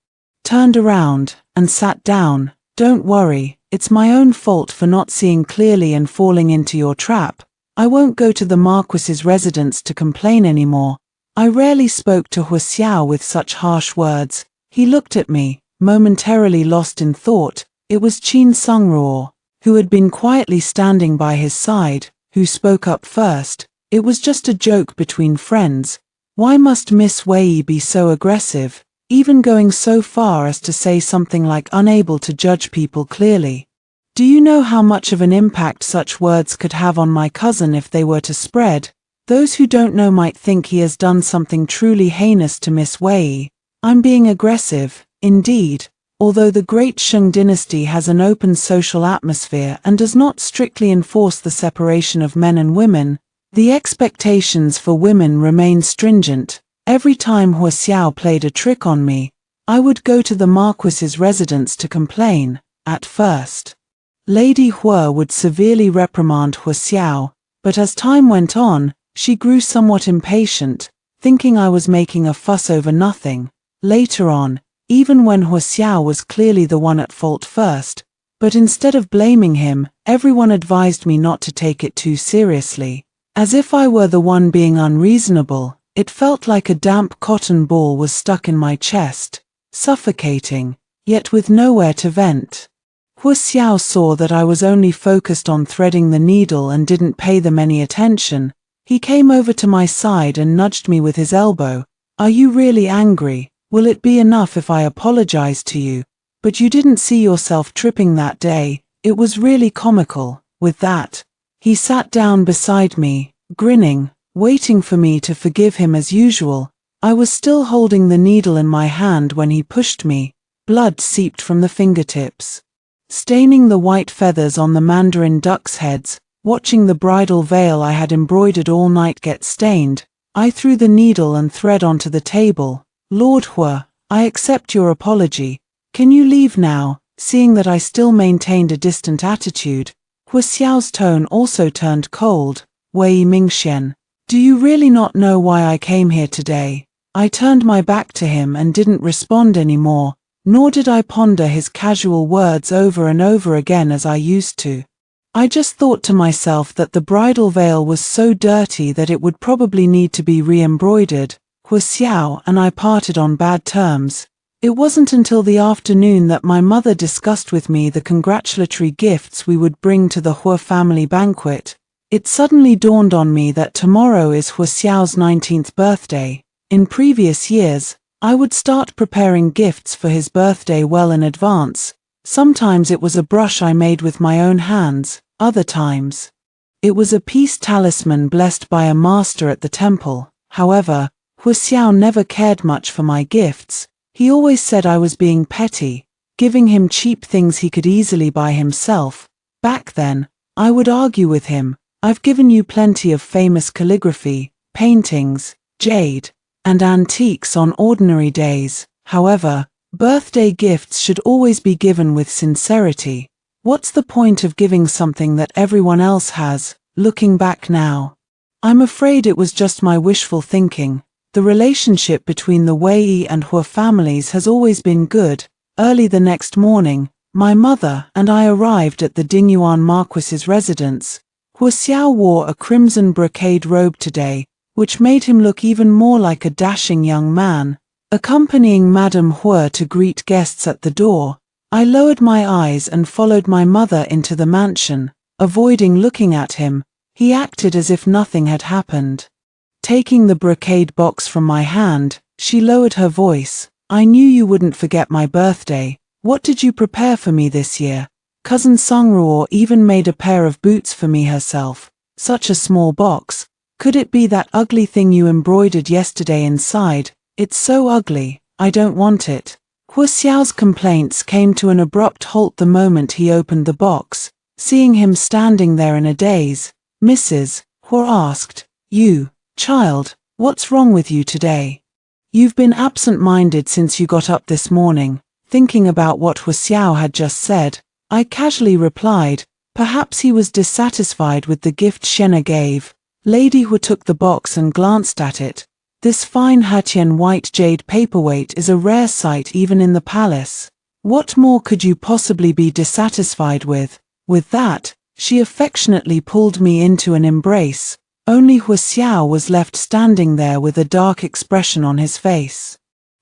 turned around, and sat down. Don't worry, it's my own fault for not seeing clearly and falling into your trap. I won't go to the Marquis's residence to complain anymore. I rarely spoke to Hu Xiao with such harsh words. He looked at me, momentarily lost in thought. It was Qin Sungruo, who had been quietly standing by his side, who spoke up first. It was just a joke between friends. Why must Miss Wei be so aggressive, even going so far as to say something like unable to judge people clearly? Do you know how much of an impact such words could have on my cousin if they were to spread? Those who don't know might think he has done something truly heinous to Miss Wei. I'm being aggressive, indeed. Although the Great Shang dynasty has an open social atmosphere and does not strictly enforce the separation of men and women, the expectations for women remain stringent. Every time Hu Xiao played a trick on me, I would go to the Marquis's residence to complain. At first, Lady Hue would severely reprimand Hu Xiao, but as time went on, she grew somewhat impatient, thinking I was making a fuss over nothing. Later on, even when Hu Xiao was clearly the one at fault first, but instead of blaming him, everyone advised me not to take it too seriously. As if I were the one being unreasonable, it felt like a damp cotton ball was stuck in my chest, suffocating, yet with nowhere to vent. Hu Xiao saw that I was only focused on threading the needle and didn't pay them any attention. He came over to my side and nudged me with his elbow. Are you really angry? Will it be enough if I apologize to you? But you didn't see yourself tripping that day. It was really comical. With that, he sat down beside me, grinning, waiting for me to forgive him as usual. I was still holding the needle in my hand when he pushed me. Blood seeped from the fingertips, staining the white feathers on the mandarin ducks' heads. Watching the bridal veil I had embroidered all night get stained, I threw the needle and thread onto the table. Lord Hue, I accept your apology. Can you leave now? Seeing that I still maintained a distant attitude, Hu Xiao's tone also turned cold. Wei Mingxian, do you really not know why I came here today? I turned my back to him and didn't respond anymore, nor did I ponder his casual words over and over again as I used to. I just thought to myself that the bridal veil was so dirty that it would probably need to be re-embroidered. Hu Xiao and I parted on bad terms. It wasn't until the afternoon that my mother discussed with me the congratulatory gifts we would bring to the Hue family banquet. It suddenly dawned on me that tomorrow is Hu Xiao's 19th birthday. In previous years, I would start preparing gifts for his birthday well in advance. Sometimes it was a brush I made with my own hands. Other times, it was a peace talisman blessed by a master at the temple. However, Hu Xiao never cared much for my gifts. He always said I was being petty, giving him cheap things he could easily buy himself. Back then, I would argue with him. I've given you plenty of famous calligraphy, paintings, jade, and antiques on ordinary days. However, birthday gifts should always be given with sincerity. What's the point of giving something that everyone else has? Looking back now, I'm afraid it was just my wishful thinking. The relationship between the Wei and Hue families has always been good. Early the next morning, my mother and I arrived at the Dingyuan Marquis's residence. Hu Xiao wore a crimson brocade robe today, which made him look even more like a dashing young man. Accompanying Madame Hue to greet guests at the door, I lowered my eyes and followed my mother into the mansion. Avoiding looking at him, he acted as if nothing had happened. Taking the brocade box from my hand, she lowered her voice. I knew you wouldn't forget my birthday. What did you prepare for me this year? Cousin Sungruo even made a pair of boots for me herself. Such a small box. Could it be that ugly thing you embroidered yesterday inside? It's so ugly, I don't want it. Hu Xiao's complaints came to an abrupt halt the moment he opened the box. Seeing him standing there in a daze, Mrs. Hu asked, "You, child, what's wrong with you today? You've been absent-minded since you got up this morning." Thinking about what Hu Xiao had just said, I casually replied, perhaps he was dissatisfied with the gift Shena gave. Lady Hu took the box and glanced at it. This fine Hatian white jade paperweight is a rare sight even in the palace. What more could you possibly be dissatisfied with? With that, she affectionately pulled me into an embrace. Only Hu Xiao was left standing there with a dark expression on his face.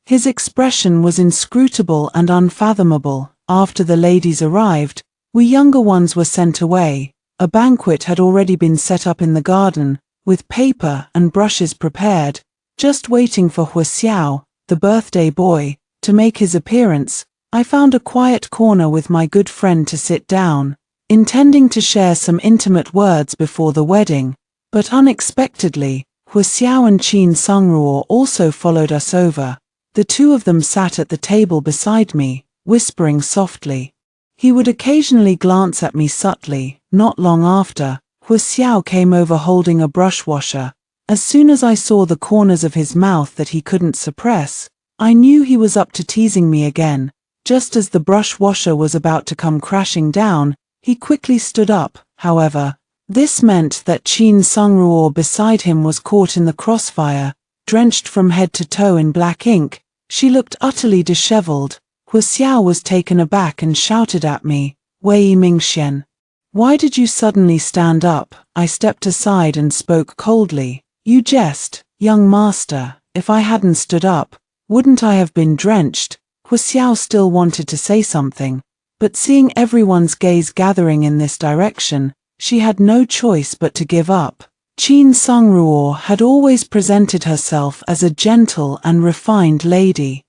His expression was inscrutable and unfathomable. After the ladies arrived, we younger ones were sent away. A banquet had already been set up in the garden, with paper and brushes prepared, just waiting for Hu Xiao, the birthday boy, to make his appearance. I found a quiet corner with my good friend to sit down, intending to share some intimate words before the wedding, but unexpectedly, Hu Xiao and Qin Sungruo also followed us over. The two of them sat at the table beside me, whispering softly. He would occasionally glance at me subtly. Not long after, Hu Xiao came over holding a brush washer. As soon as I saw the corners of his mouth that he couldn't suppress, I knew he was up to teasing me again. Just as the brush washer was about to come crashing down, he quickly stood up. However, this meant that Qin Sungruo beside him was caught in the crossfire, drenched from head to toe in black ink. She looked utterly disheveled. Hu Xiao was taken aback and shouted at me, "Wei Mingxian, why did you suddenly stand up?" I stepped aside and spoke coldly. "You jest, young master. If I hadn't stood up, wouldn't I have been drenched?" Hu Xiao still wanted to say something, but seeing everyone's gaze gathering in this direction, she had no choice but to give up. Qin Sungruo had always presented herself as a gentle and refined lady.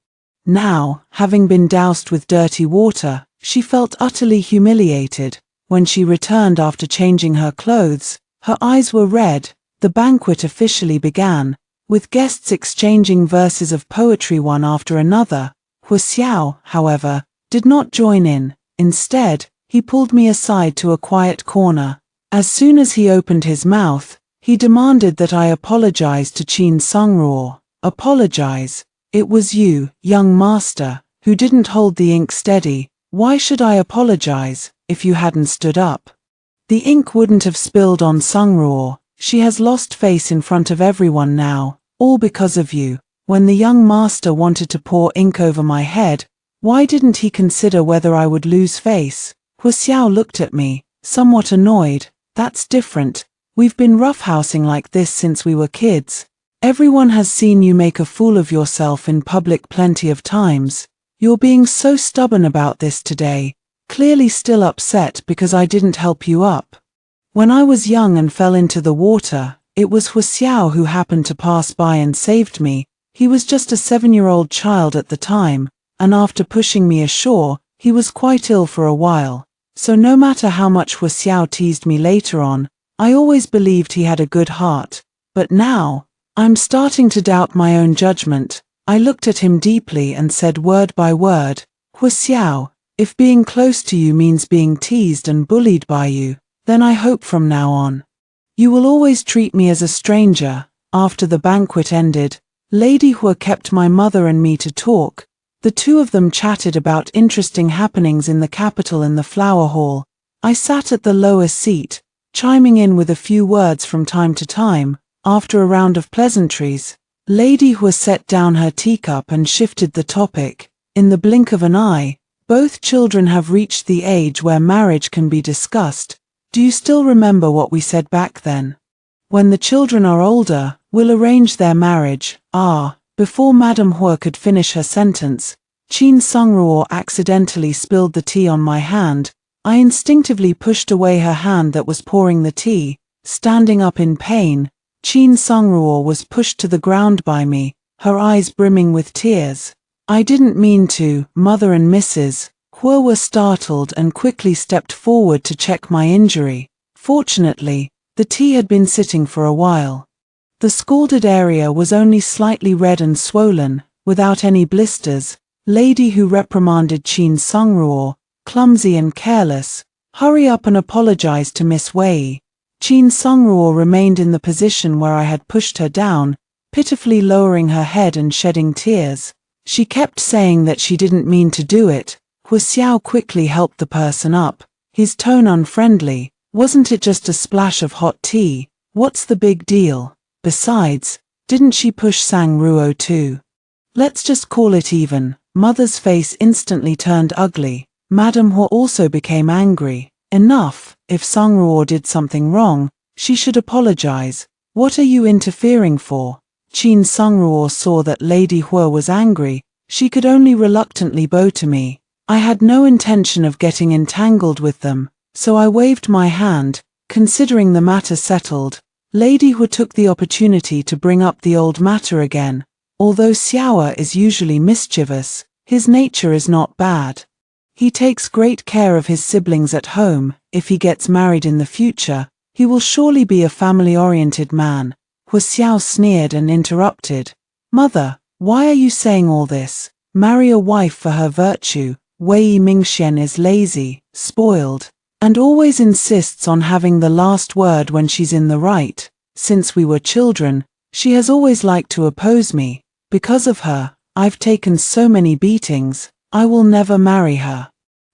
Now, having been doused with dirty water, she felt utterly humiliated. When she returned after changing her clothes, her eyes were red. The banquet officially began, with guests exchanging verses of poetry one after another. Hu Xiao, however, did not join in. Instead, he pulled me aside to a quiet corner. As soon as he opened his mouth, he demanded that I apologize to Qin Sungruo. Apologize? It was you, young master, who didn't hold the ink steady. Why should I apologize, if you hadn't stood up? The ink wouldn't have spilled on Sungruo. She has lost face in front of everyone now, all because of you. When the young master wanted to pour ink over my head, why didn't he consider whether I would lose face? Hu Xiao looked at me, somewhat annoyed. That's different. We've been roughhousing like this since we were kids. Everyone has seen you make a fool of yourself in public plenty of times. You're being so stubborn about this today, clearly still upset because I didn't help you up. When I was young and fell into the water, it was Hu Xiao who happened to pass by and saved me. He was just a 7-year-old child at the time, and after pushing me ashore, he was quite ill for a while. So no matter how much Hu Xiao teased me later on, I always believed he had a good heart. But now, I'm starting to doubt my own judgment. I looked at him deeply and said word by word, "Hu Xiao, if being close to you means being teased and bullied by you, then I hope from now on, you will always treat me as a stranger." After the banquet ended, Lady Hu kept my mother and me to talk. The two of them chatted about interesting happenings in the capital in the flower hall. I sat at the lower seat, chiming in with a few words from time to time. After a round of pleasantries, Lady Hu set down her teacup and shifted the topic. In the blink of an eye, both children have reached the age where marriage can be discussed. Do you still remember what we said back then? When the children are older, we'll arrange their marriage. Before Madame Hu could finish her sentence, Qin Sungruo accidentally spilled the tea on my hand. I instinctively pushed away her hand that was pouring the tea. Standing up in pain, Qin Sungruo was pushed to the ground by me, her eyes brimming with tears. I didn't mean to, Mother and Mrs. Hua were startled and quickly stepped forward to check my injury. Fortunately, the tea had been sitting for a while. The scalded area was only slightly red and swollen, without any blisters. Lady Hu reprimanded Qin Sungruo, clumsy and careless. Hurry up and apologize to Miss Wei. Qin Sungruo remained in the position where I had pushed her down, pitifully lowering her head and shedding tears. She kept saying that she didn't mean to do it. Hua Xiao quickly helped the person up, his tone unfriendly. Wasn't it just a splash of hot tea? What's the big deal? Besides, didn't she push Sang Ruo too? Let's just call it even. Mother's face instantly turned ugly. Madame Hua also became angry. Enough, if Sungruo did something wrong, she should apologize. What are you interfering for? Qin Sungruo saw that Lady Hua was angry. She could only reluctantly bow to me. I had no intention of getting entangled with them, so I waved my hand, considering the matter settled. Lady Hua took the opportunity to bring up the old matter again. Although Xiao is usually mischievous, his nature is not bad. He takes great care of his siblings at home. If he gets married in the future, he will surely be a family-oriented man. Hua Xiao sneered and interrupted. Mother, why are you saying all this? Marry a wife for her virtue. Wei Mingxian is lazy, spoiled, and always insists on having the last word when she's in the right. Since we were children, she has always liked to oppose me. Because of her, I've taken so many beatings. I will never marry her.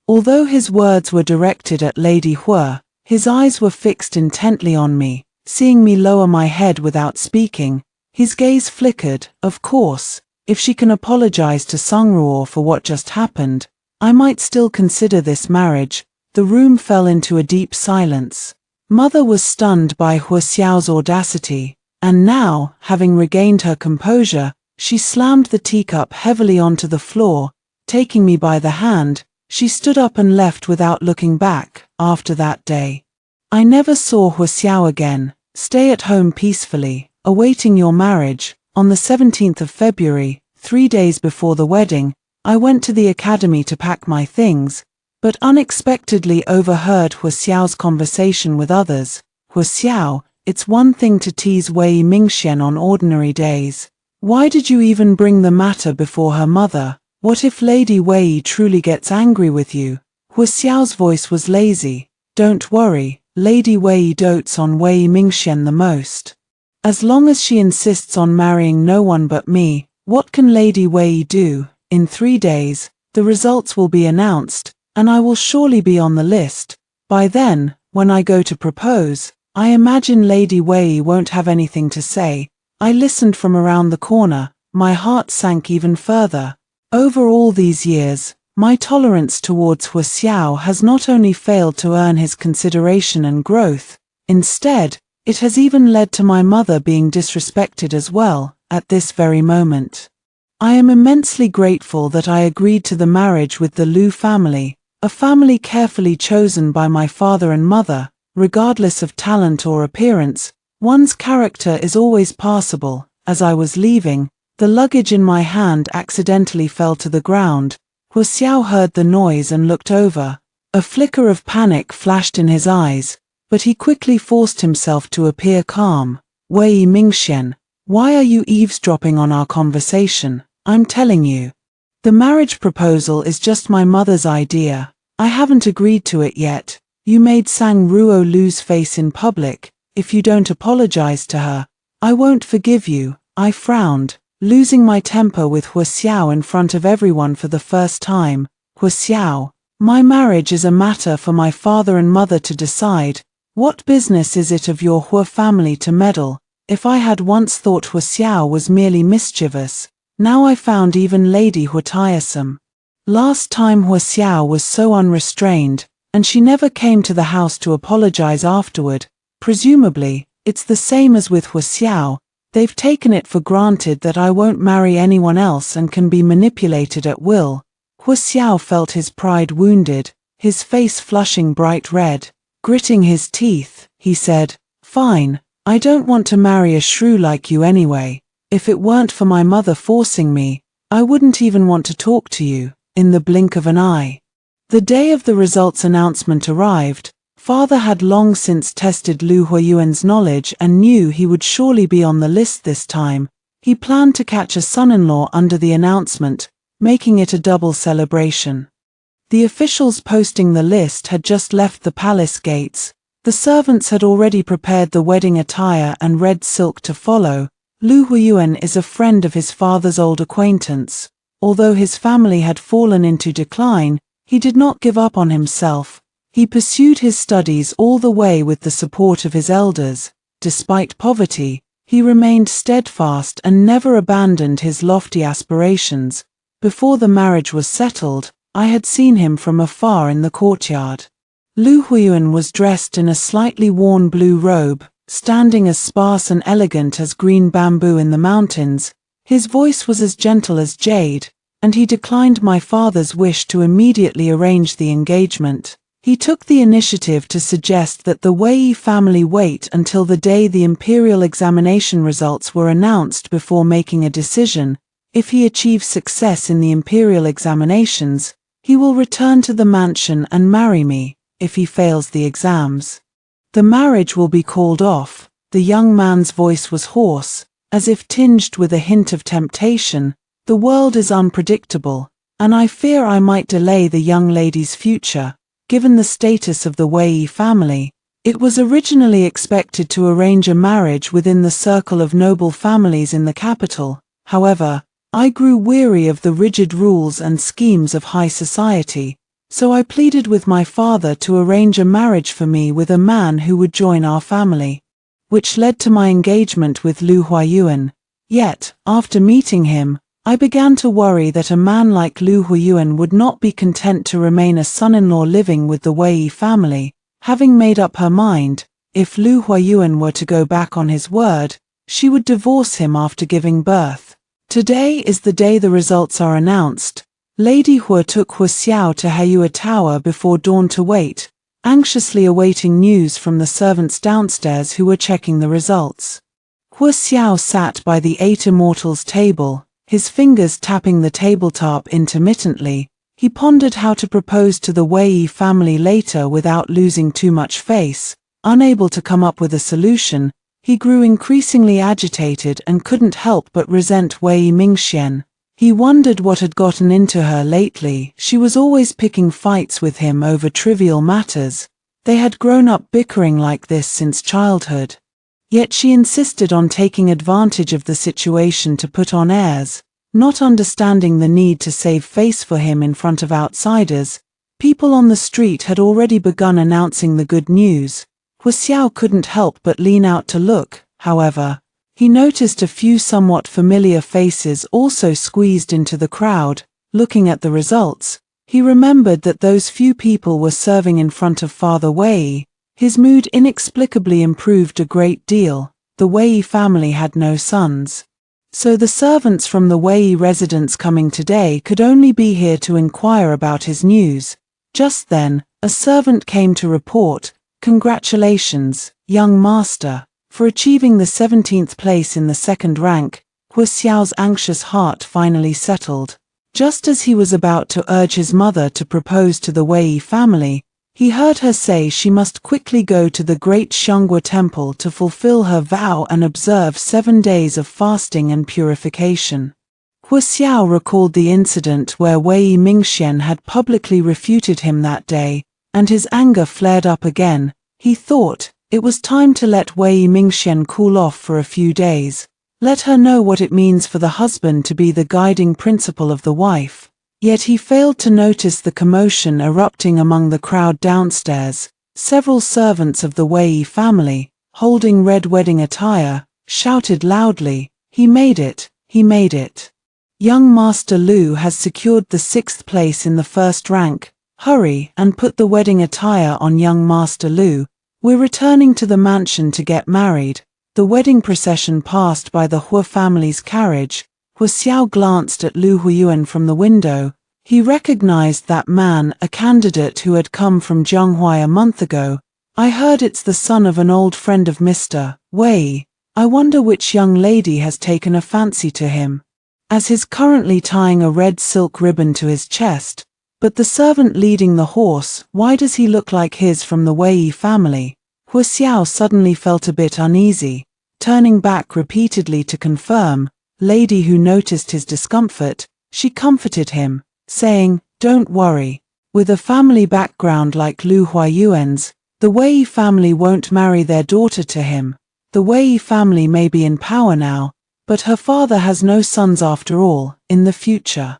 Although his words were directed at Lady Hua, his eyes were fixed intently on me. Seeing me lower my head without speaking, his gaze flickered. Of course, if she can apologize to Sungruo for what just happened, I might still consider this marriage. The room fell into a deep silence. Mother was stunned by Hua Xiao's audacity, and now, having regained her composure, she slammed the teacup heavily onto the floor. Taking me by the hand, she stood up and left without looking back. After that day, I never saw Hua Xiao again. Stay at home peacefully, awaiting your marriage. On the 17th of February, 3 days before the wedding, I went to the academy to pack my things, but unexpectedly overheard Hua Xiao's conversation with others. Hua Xiao, it's one thing to tease Wei Mingxian on ordinary days. Why did you even bring the matter before her mother? What if Lady Wei truly gets angry with you? Hua Xiao's voice was lazy. Don't worry, Lady Wei dotes on Wei Mingxian the most. As long as she insists on marrying no one but me, what can Lady Wei do? In 3 days, the results will be announced, and I will surely be on the list. By then, when I go to propose, I imagine Lady Wei won't have anything to say. I listened from around the corner. My heart sank even further. Over all these years, my tolerance towards Hua Xiao has not only failed to earn his consideration and growth, instead, it has even led to my mother being disrespected as well, at this very moment. I am immensely grateful that I agreed to the marriage with the Liu family, a family carefully chosen by my father and mother. Regardless of talent or appearance, one's character is always passable. As I was leaving, the luggage in my hand accidentally fell to the ground. Hua Xiao heard the noise and looked over. A flicker of panic flashed in his eyes, but he quickly forced himself to appear calm. Wei Mingxian, why are you eavesdropping on our conversation? I'm telling you. The marriage proposal is just my mother's idea. I haven't agreed to it yet. You made Sang Ruo lose face in public. If you don't apologize to her, I won't forgive you. I frowned, losing my temper with Hua Xiao in front of everyone for the first time. Hua Xiao, my marriage is a matter for my father and mother to decide. What business is it of your Hua family to meddle? If I had once thought Hua Xiao was merely mischievous, now I found even Lady Hua tiresome. Last time Hua Xiao was so unrestrained, and she never came to the house to apologize afterward. Presumably, it's the same as with Hua Xiao. They've taken it for granted that I won't marry anyone else and can be manipulated at will. Hu Xiao felt his pride wounded, his face flushing bright red. Gritting his teeth, he said, "Fine, I don't want to marry a shrew like you anyway. If it weren't for my mother forcing me, I wouldn't even want to talk to you." In the blink of an eye. The day of the results announcement arrived. Father had long since tested Lu Huayuan's knowledge and knew he would surely be on the list this time. He planned to catch a son-in-law under the announcement, making it a double celebration. The officials posting the list had just left the palace gates. The servants had already prepared the wedding attire and red silk to follow. Lu Huayuan is a friend of his father's old acquaintance. Although his family had fallen into decline, he did not give up on himself. He pursued his studies all the way with the support of his elders. Despite poverty, he remained steadfast and never abandoned his lofty aspirations. Before the marriage was settled, I had seen him from afar in the courtyard. Lu Huayuan was dressed in a slightly worn blue robe, standing as sparse and elegant as green bamboo in the mountains. His voice was as gentle as jade, and he declined my father's wish to immediately arrange the engagement. He took the initiative to suggest that the Wei family wait until the day the imperial examination results were announced before making a decision. If he achieves success in the imperial examinations, he will return to the mansion and marry me. If he fails the exams, the marriage will be called off. The young man's voice was hoarse, as if tinged with a hint of temptation. The world is unpredictable, and I fear I might delay the young lady's future. Given the status of the Wei family, it was originally expected to arrange a marriage within the circle of noble families in the capital. However, I grew weary of the rigid rules and schemes of high society, so I pleaded with my father to arrange a marriage for me with a man who would join our family, which led to my engagement with Lu Huayuan. Yet, after meeting him, I began to worry that a man like Lu Huayuan would not be content to remain a son-in-law living with the Wei family. Having made up her mind, if Lu Huayuan were to go back on his word, she would divorce him after giving birth. Today is the day the results are announced. Lady Hu took Hu Xiao to Heiyue Tower before dawn to wait, anxiously awaiting news from the servants downstairs who were checking the results. Hu Xiao sat by the Eight Immortals table, his fingers tapping the tabletop intermittently. He pondered how to propose to the Wei family later without losing too much face. Unable to come up with a solution, he grew increasingly agitated and couldn't help but resent Wei Mingxian. He wondered what had gotten into her lately. She was always picking fights with him over trivial matters. They had grown up bickering like this since childhood. Yet she insisted on taking advantage of the situation to put on airs, not understanding the need to save face for him in front of outsiders. People on the street had already begun announcing the good news. Hu Xiao couldn't help but lean out to look. However, he noticed a few somewhat familiar faces also squeezed into the crowd. Looking at the results, he remembered that those few people were serving in front of Father Wei. His mood inexplicably improved a great deal. The Wei family had no sons, so the servants from the Wei residence coming today could only be here to inquire about his news. Just then, a servant came to report, "Congratulations, young master, for achieving the 17th place in the second rank." Hu Xiao's anxious heart finally settled. Just as he was about to urge his mother to propose to the Wei family, he heard her say she must quickly go to the great Xianghua temple to fulfill her vow and observe 7 days of fasting and purification. Hu Xiao recalled the incident where Wei Mingxian had publicly refuted him that day, and his anger flared up again. He thought, it was time to let Wei Mingxian cool off for a few days. Let her know what it means for the husband to be the guiding principle of the wife. Yet he failed to notice the commotion erupting among the crowd downstairs. Several servants of the Wei family, holding red wedding attire, shouted loudly, "He made it! He made it! Young Master Lu has secured the 6th place in the first rank. Hurry and put the wedding attire on young Master Lu. We're returning to the mansion to get married." the wedding procession passed by the Hua family's carriage. Hua Xiao glanced at Lu Huiyuan from the window. He recognized that man, a candidate who had come from Zhonghui a month ago. I heard it's the son of an old friend of Mr. Wei. I wonder which young lady has taken a fancy to him, as he's currently tying a red silk ribbon to his chest. But the servant leading the horse, why does he look like his from the Wei family? Hua Xiao suddenly felt a bit uneasy, turning back repeatedly to confirm. Lady who noticed his discomfort, she comforted him, saying, "Don't worry. With a family background like Lu Huiyuan's, the Wei family won't marry their daughter to him. The Wei family may be in power now, but her father has no sons after all. In the future,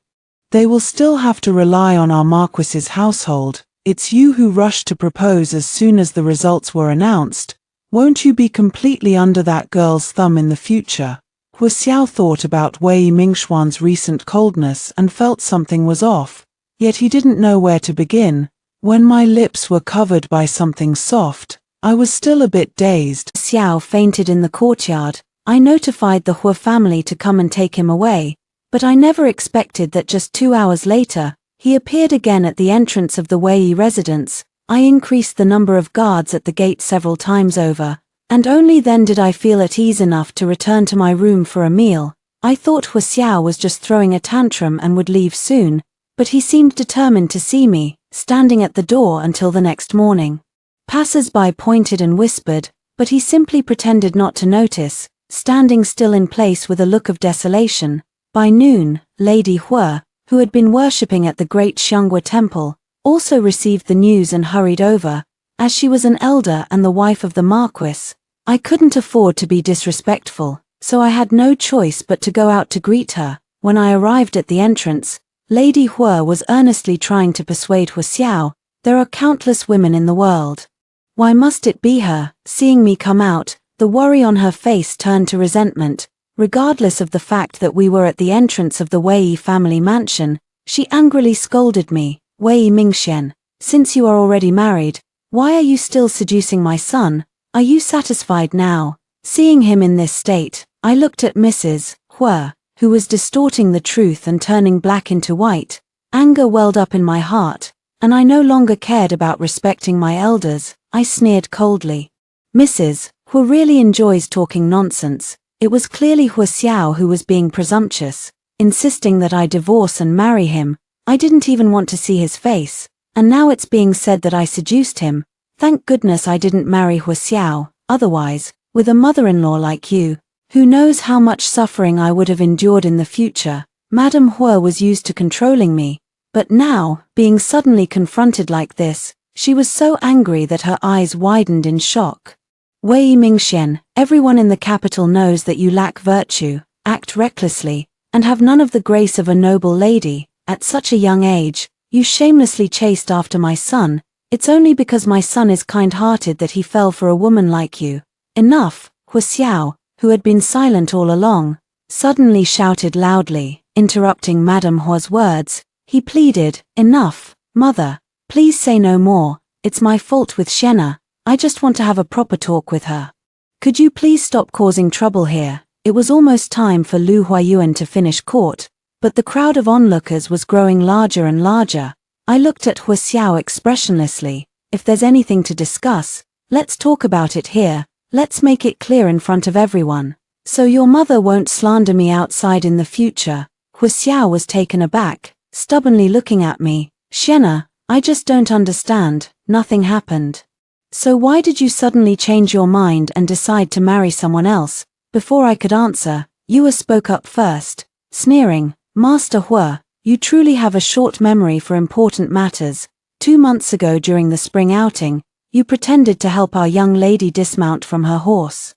they will still have to rely on our Marquis's household. It's you who rushed to propose as soon as the results were announced. Won't you be completely under that girl's thumb in the future?" Hua Xiao thought about Wei Mingxuan's recent coldness and felt something was off, yet he didn't know where to begin. When my lips were covered by something soft, I was still a bit dazed. Xiao fainted in the courtyard. I notified the Hua family to come and take him away, but I never expected that just 2 hours later, he appeared again at the entrance of the Wei residence. I increased the number of guards at the gate several times over, and only then did I feel at ease enough to return to my room for a meal. I thought Hua Xiao was just throwing a tantrum and would leave soon, but he seemed determined to see me, standing at the door until the next morning. Passers-by pointed and whispered, but he simply pretended not to notice, standing still in place with a look of desolation. By noon, Lady Hua, who had been worshipping at the great Xianghua temple, also received the news and hurried over. As she was an elder and the wife of the Marquis, I couldn't afford to be disrespectful, so I had no choice but to go out to greet her. When I arrived at the entrance, Lady Hua was earnestly trying to persuade Hua Xiao, "There are countless women in the world. Why must it be her?" Seeing me come out, the worry on her face turned to resentment. Regardless of the fact that we were at the entrance of the Wei family mansion, she angrily scolded me. "Wei Mingxian, since you are already married, why are you still seducing my son? Are you satisfied now?" Seeing him in this state, I looked at Mrs. Hua, who was distorting the truth and turning black into white. Anger welled up in my heart, and I no longer cared about respecting my elders. I sneered coldly. "Mrs. Hua really enjoys talking nonsense." It was clearly Hua Xiao who was being presumptuous, insisting that I divorce and marry him. I didn't even want to see his face, and now it's being said that I seduced him. Thank goodness I didn't marry Hua Xiao, otherwise, with a mother-in-law like you, who knows how much suffering I would have endured in the future. Madame Hua was used to controlling me, but now, being suddenly confronted like this, she was so angry that her eyes widened in shock. "Wei Mingxian, everyone in the capital knows that you lack virtue, act recklessly, and have none of the grace of a noble lady. At such a young age, you shamelessly chased after my son. It's only because my son is kind-hearted that he fell for a woman like you." "Enough!" Hua Xiao, who had been silent all along, suddenly shouted loudly, interrupting Madame Hua's words. He pleaded, "Enough, mother, please say no more. It's my fault with Shenna. I just want to have a proper talk with her. Could you please stop causing trouble here?" It was almost time for Lu Huiyuan to finish court, but the crowd of onlookers was growing larger and larger. I looked at Hua Xiao expressionlessly. "If there's anything to discuss, let's talk about it here. Let's make it clear in front of everyone, so your mother won't slander me outside in the future." Hua Xiao was taken aback, stubbornly looking at me. "Shenna, I just don't understand. Nothing happened. So why did you suddenly change your mind and decide to marry someone else?" Before I could answer, Yua spoke up first, sneering, "Master Hua, you truly have a short memory for important matters. 2 months ago during the spring outing, you pretended to help our young lady dismount from her horse,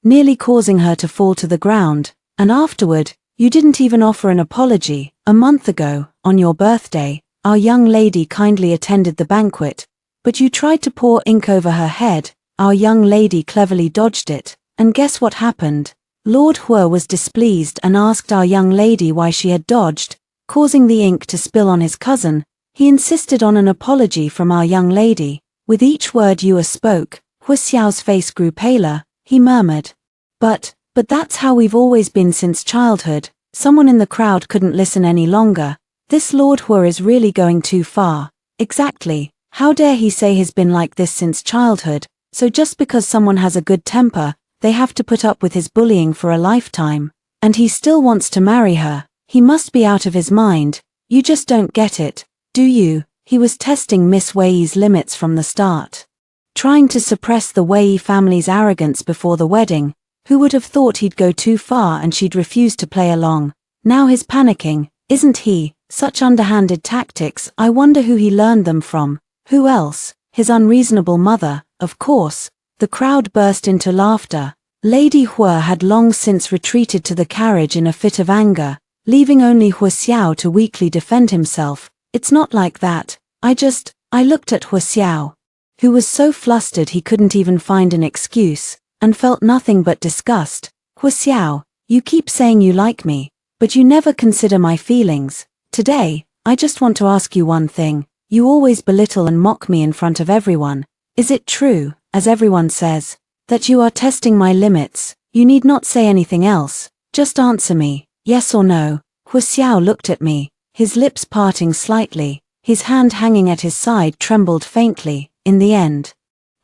nearly causing her to fall to the ground, and afterward, you didn't even offer an apology. A month ago, on your birthday, our young lady kindly attended the banquet, but you tried to pour ink over her head. Our young lady cleverly dodged it, and guess what happened? Lord Hua was displeased and asked our young lady why she had dodged, causing the ink to spill on his cousin. He insisted on an apology from our young lady. With each word Yua spoke, Hua Xiao's face grew paler. He murmured, But that's how we've always been since childhood. Someone in the crowd couldn't listen any longer. This Lord Hua is really going too far. Exactly. How dare he say he's been like this since childhood, so just because someone has a good temper, they have to put up with his bullying for a lifetime. And he still wants to marry her. He must be out of his mind. You just don't get it, do you? He was testing Miss Wei's limits from the start. Trying to suppress the Wei family's arrogance before the wedding. Who would have thought he'd go too far and she'd refuse to play along? Now he's panicking, isn't he? Such underhanded tactics, I wonder who he learned them from. Who else? His unreasonable mother, of course. The crowd burst into laughter. Lady Hua had long since retreated to the carriage in a fit of anger, leaving only Hua Xiao to weakly defend himself. It's not like that. I looked at Hua Xiao, who was so flustered he couldn't even find an excuse, and felt nothing but disgust. Hua Xiao, you keep saying you like me, but you never consider my feelings. Today, I just want to ask you one thing. You always belittle and mock me in front of everyone. Is it true, as everyone says, that you are testing my limits? You need not say anything else. Just answer me, yes or no. Hua Xiao looked at me, his lips parting slightly, his hand hanging at his side trembled faintly. In the end,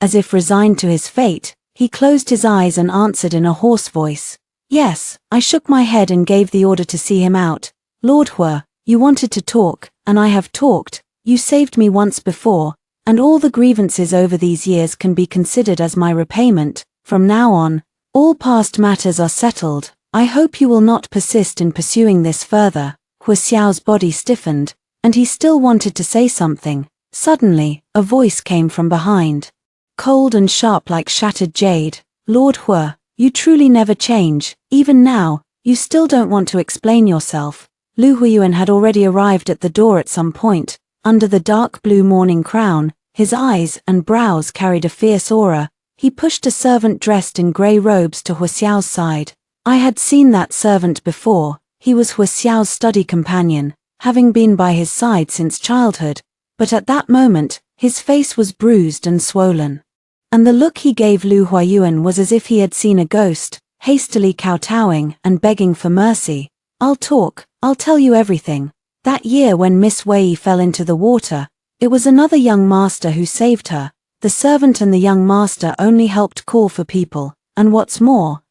as if resigned to his fate, he closed his eyes and answered in a hoarse voice. Yes, I shook my head and gave the order to see him out. Lord Hua, you wanted to talk, and I have talked. You saved me once before, and all the grievances over these years can be considered as my repayment. From now on, all past matters are settled. I hope you will not persist in pursuing this further. Hua Xiao's body stiffened, and he still wanted to say something. Suddenly, a voice came from behind. Cold and sharp like shattered jade. Lord Hua, you truly never change. Even now, you still don't want to explain yourself. Lu Huiyuan had already arrived at the door at some point. Under the dark blue mourning crown, his eyes and brows carried a fierce aura. He pushed a servant dressed in grey robes to Hua Xiao's side. I had seen that servant before. He was Hua Xiao's study companion, having been by his side since childhood. But at that moment, his face was bruised and swollen. And the look he gave Lu Huiyuan was as if he had seen a ghost, hastily kowtowing and begging for mercy. I'll tell you everything. That year when Miss Wei fell into the water, it was another young master who saved her. The servant and the young master only helped call for people, and what's more,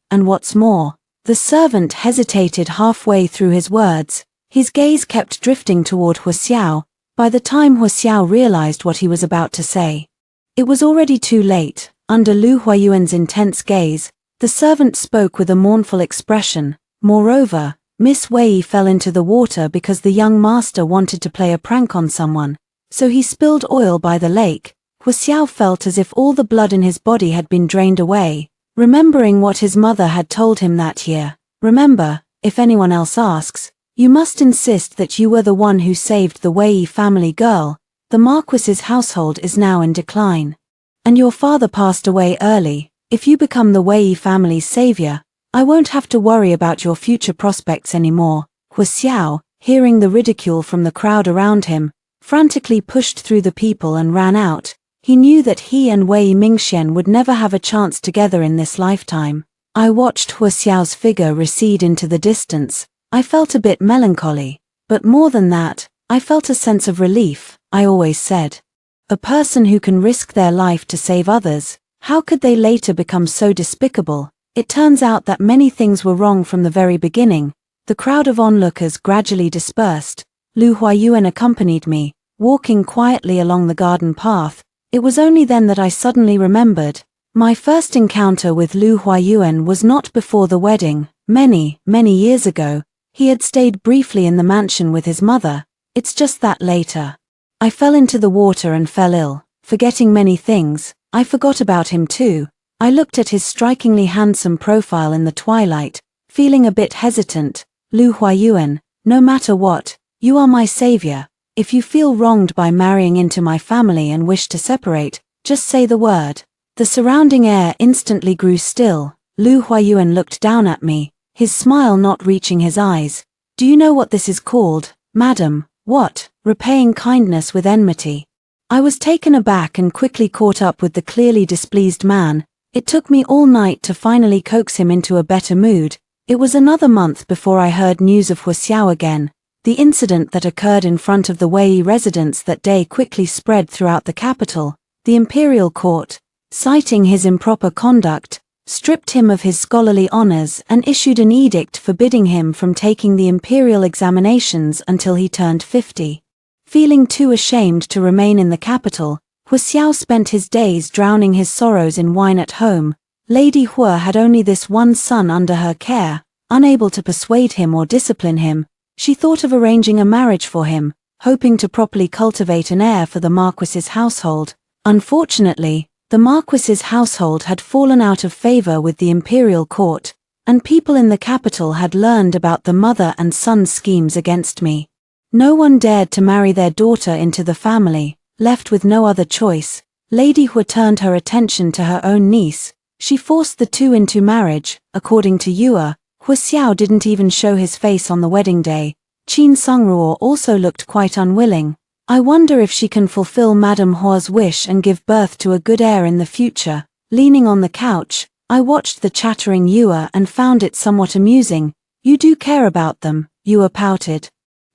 the servant hesitated halfway through his words. His gaze kept drifting toward Hua Xiao. By the time Hua Xiao realized what he was about to say, it was already too late. Under Lu Huiyuan's intense gaze, the servant spoke with a mournful expression. Moreover, Miss Wei fell into the water because the young master wanted to play a prank on someone, so he spilled oil by the lake. Hua Xiao felt as if all the blood in his body had been drained away, remembering what his mother had told him that year. Remember, if anyone else asks, you must insist that you were the one who saved the Wei family girl. The Marquis's household is now in decline. And your father passed away early. If you become the Wei family's savior, I won't have to worry about your future prospects anymore. Hua Xiao, hearing the ridicule from the crowd around him, frantically pushed through the people and ran out. He knew that he and Wei Mingxian would never have a chance together in this lifetime. I watched Hua Xiao's figure recede into the distance. I felt a bit melancholy, but more than that, I felt a sense of relief. I always said, a person who can risk their life to save others, how could they later become so despicable? It turns out that many things were wrong from the very beginning. The crowd of onlookers gradually dispersed. Lu Huiyuan accompanied me, walking quietly along the garden path. It was only then that I suddenly remembered. My first encounter with Lu Huiyuan was not before the wedding. Many years ago, he had stayed briefly in the mansion with his mother. It's just that later, I fell into the water and fell ill. Forgetting many things, I forgot about him too. I looked at his strikingly handsome profile in the twilight, feeling a bit hesitant. Lu Huiyuan, no matter what, you are my savior. If you feel wronged by marrying into my family and wish to separate, just say the word. The surrounding air instantly grew still. Lu Huiyuan looked down at me, his smile not reaching his eyes. Do you know what this is called, madam? What? Repaying kindness with enmity. I was taken aback and quickly caught up with the clearly displeased man. It took me all night to finally coax him into a better mood. It was another month before I heard news of Huaxiao again. The incident that occurred in front of the Wei residence that day quickly spread throughout the capital. The imperial court, citing his improper conduct, stripped him of his scholarly honors and issued an edict forbidding him from taking the imperial examinations until he turned 50. Feeling too ashamed to remain in the capital, Huaxiao spent his days drowning his sorrows in wine at home. Lady Hua had only this one son under her care. Unable to persuade him or discipline him, she thought of arranging a marriage for him, hoping to properly cultivate an heir for the Marquis's household. Unfortunately, the Marquis's household had fallen out of favor with the imperial court, and people in the capital had learned about the mother and son's schemes against me. No one dared to marry their daughter into the family. Left with no other choice, Lady Hua turned her attention to her own niece. She forced the two into marriage. According to Yue, Huaxiao didn't even show his face on the wedding day. Qin Songruo also looked quite unwilling. I wonder if she can fulfill Madame Hua's wish and give birth to a good heir in the future. Leaning on the couch, I watched the chattering Yue and found it somewhat amusing. You do care about them, Yue pouted,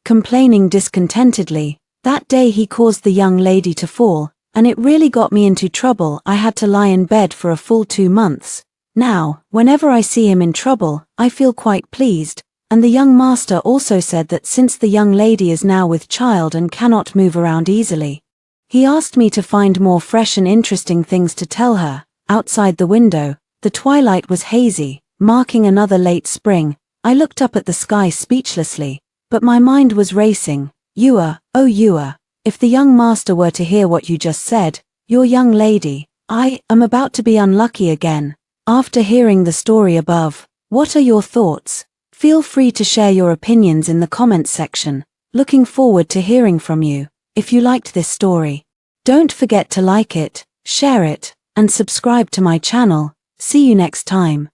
complaining discontentedly. That day he caused the young lady to fall, and it really got me into trouble. I had to lie in bed for a full 2 months. Now, whenever I see him in trouble, I feel quite pleased. And the young master also said that since the young lady is now with child and cannot move around easily, he asked me to find more fresh and interesting things to tell her. Outside the window, the twilight was hazy, marking another late spring. I looked up at the sky speechlessly, but my mind was racing. Yue, oh Yue, if the young master were to hear what you just said, your young lady, I am about to be unlucky again. After hearing the story above, what are your thoughts? Feel free to share your opinions in the comments section. Looking forward to hearing from you. If you liked this story, don't forget to like it, share it, and subscribe to my channel. See you next time.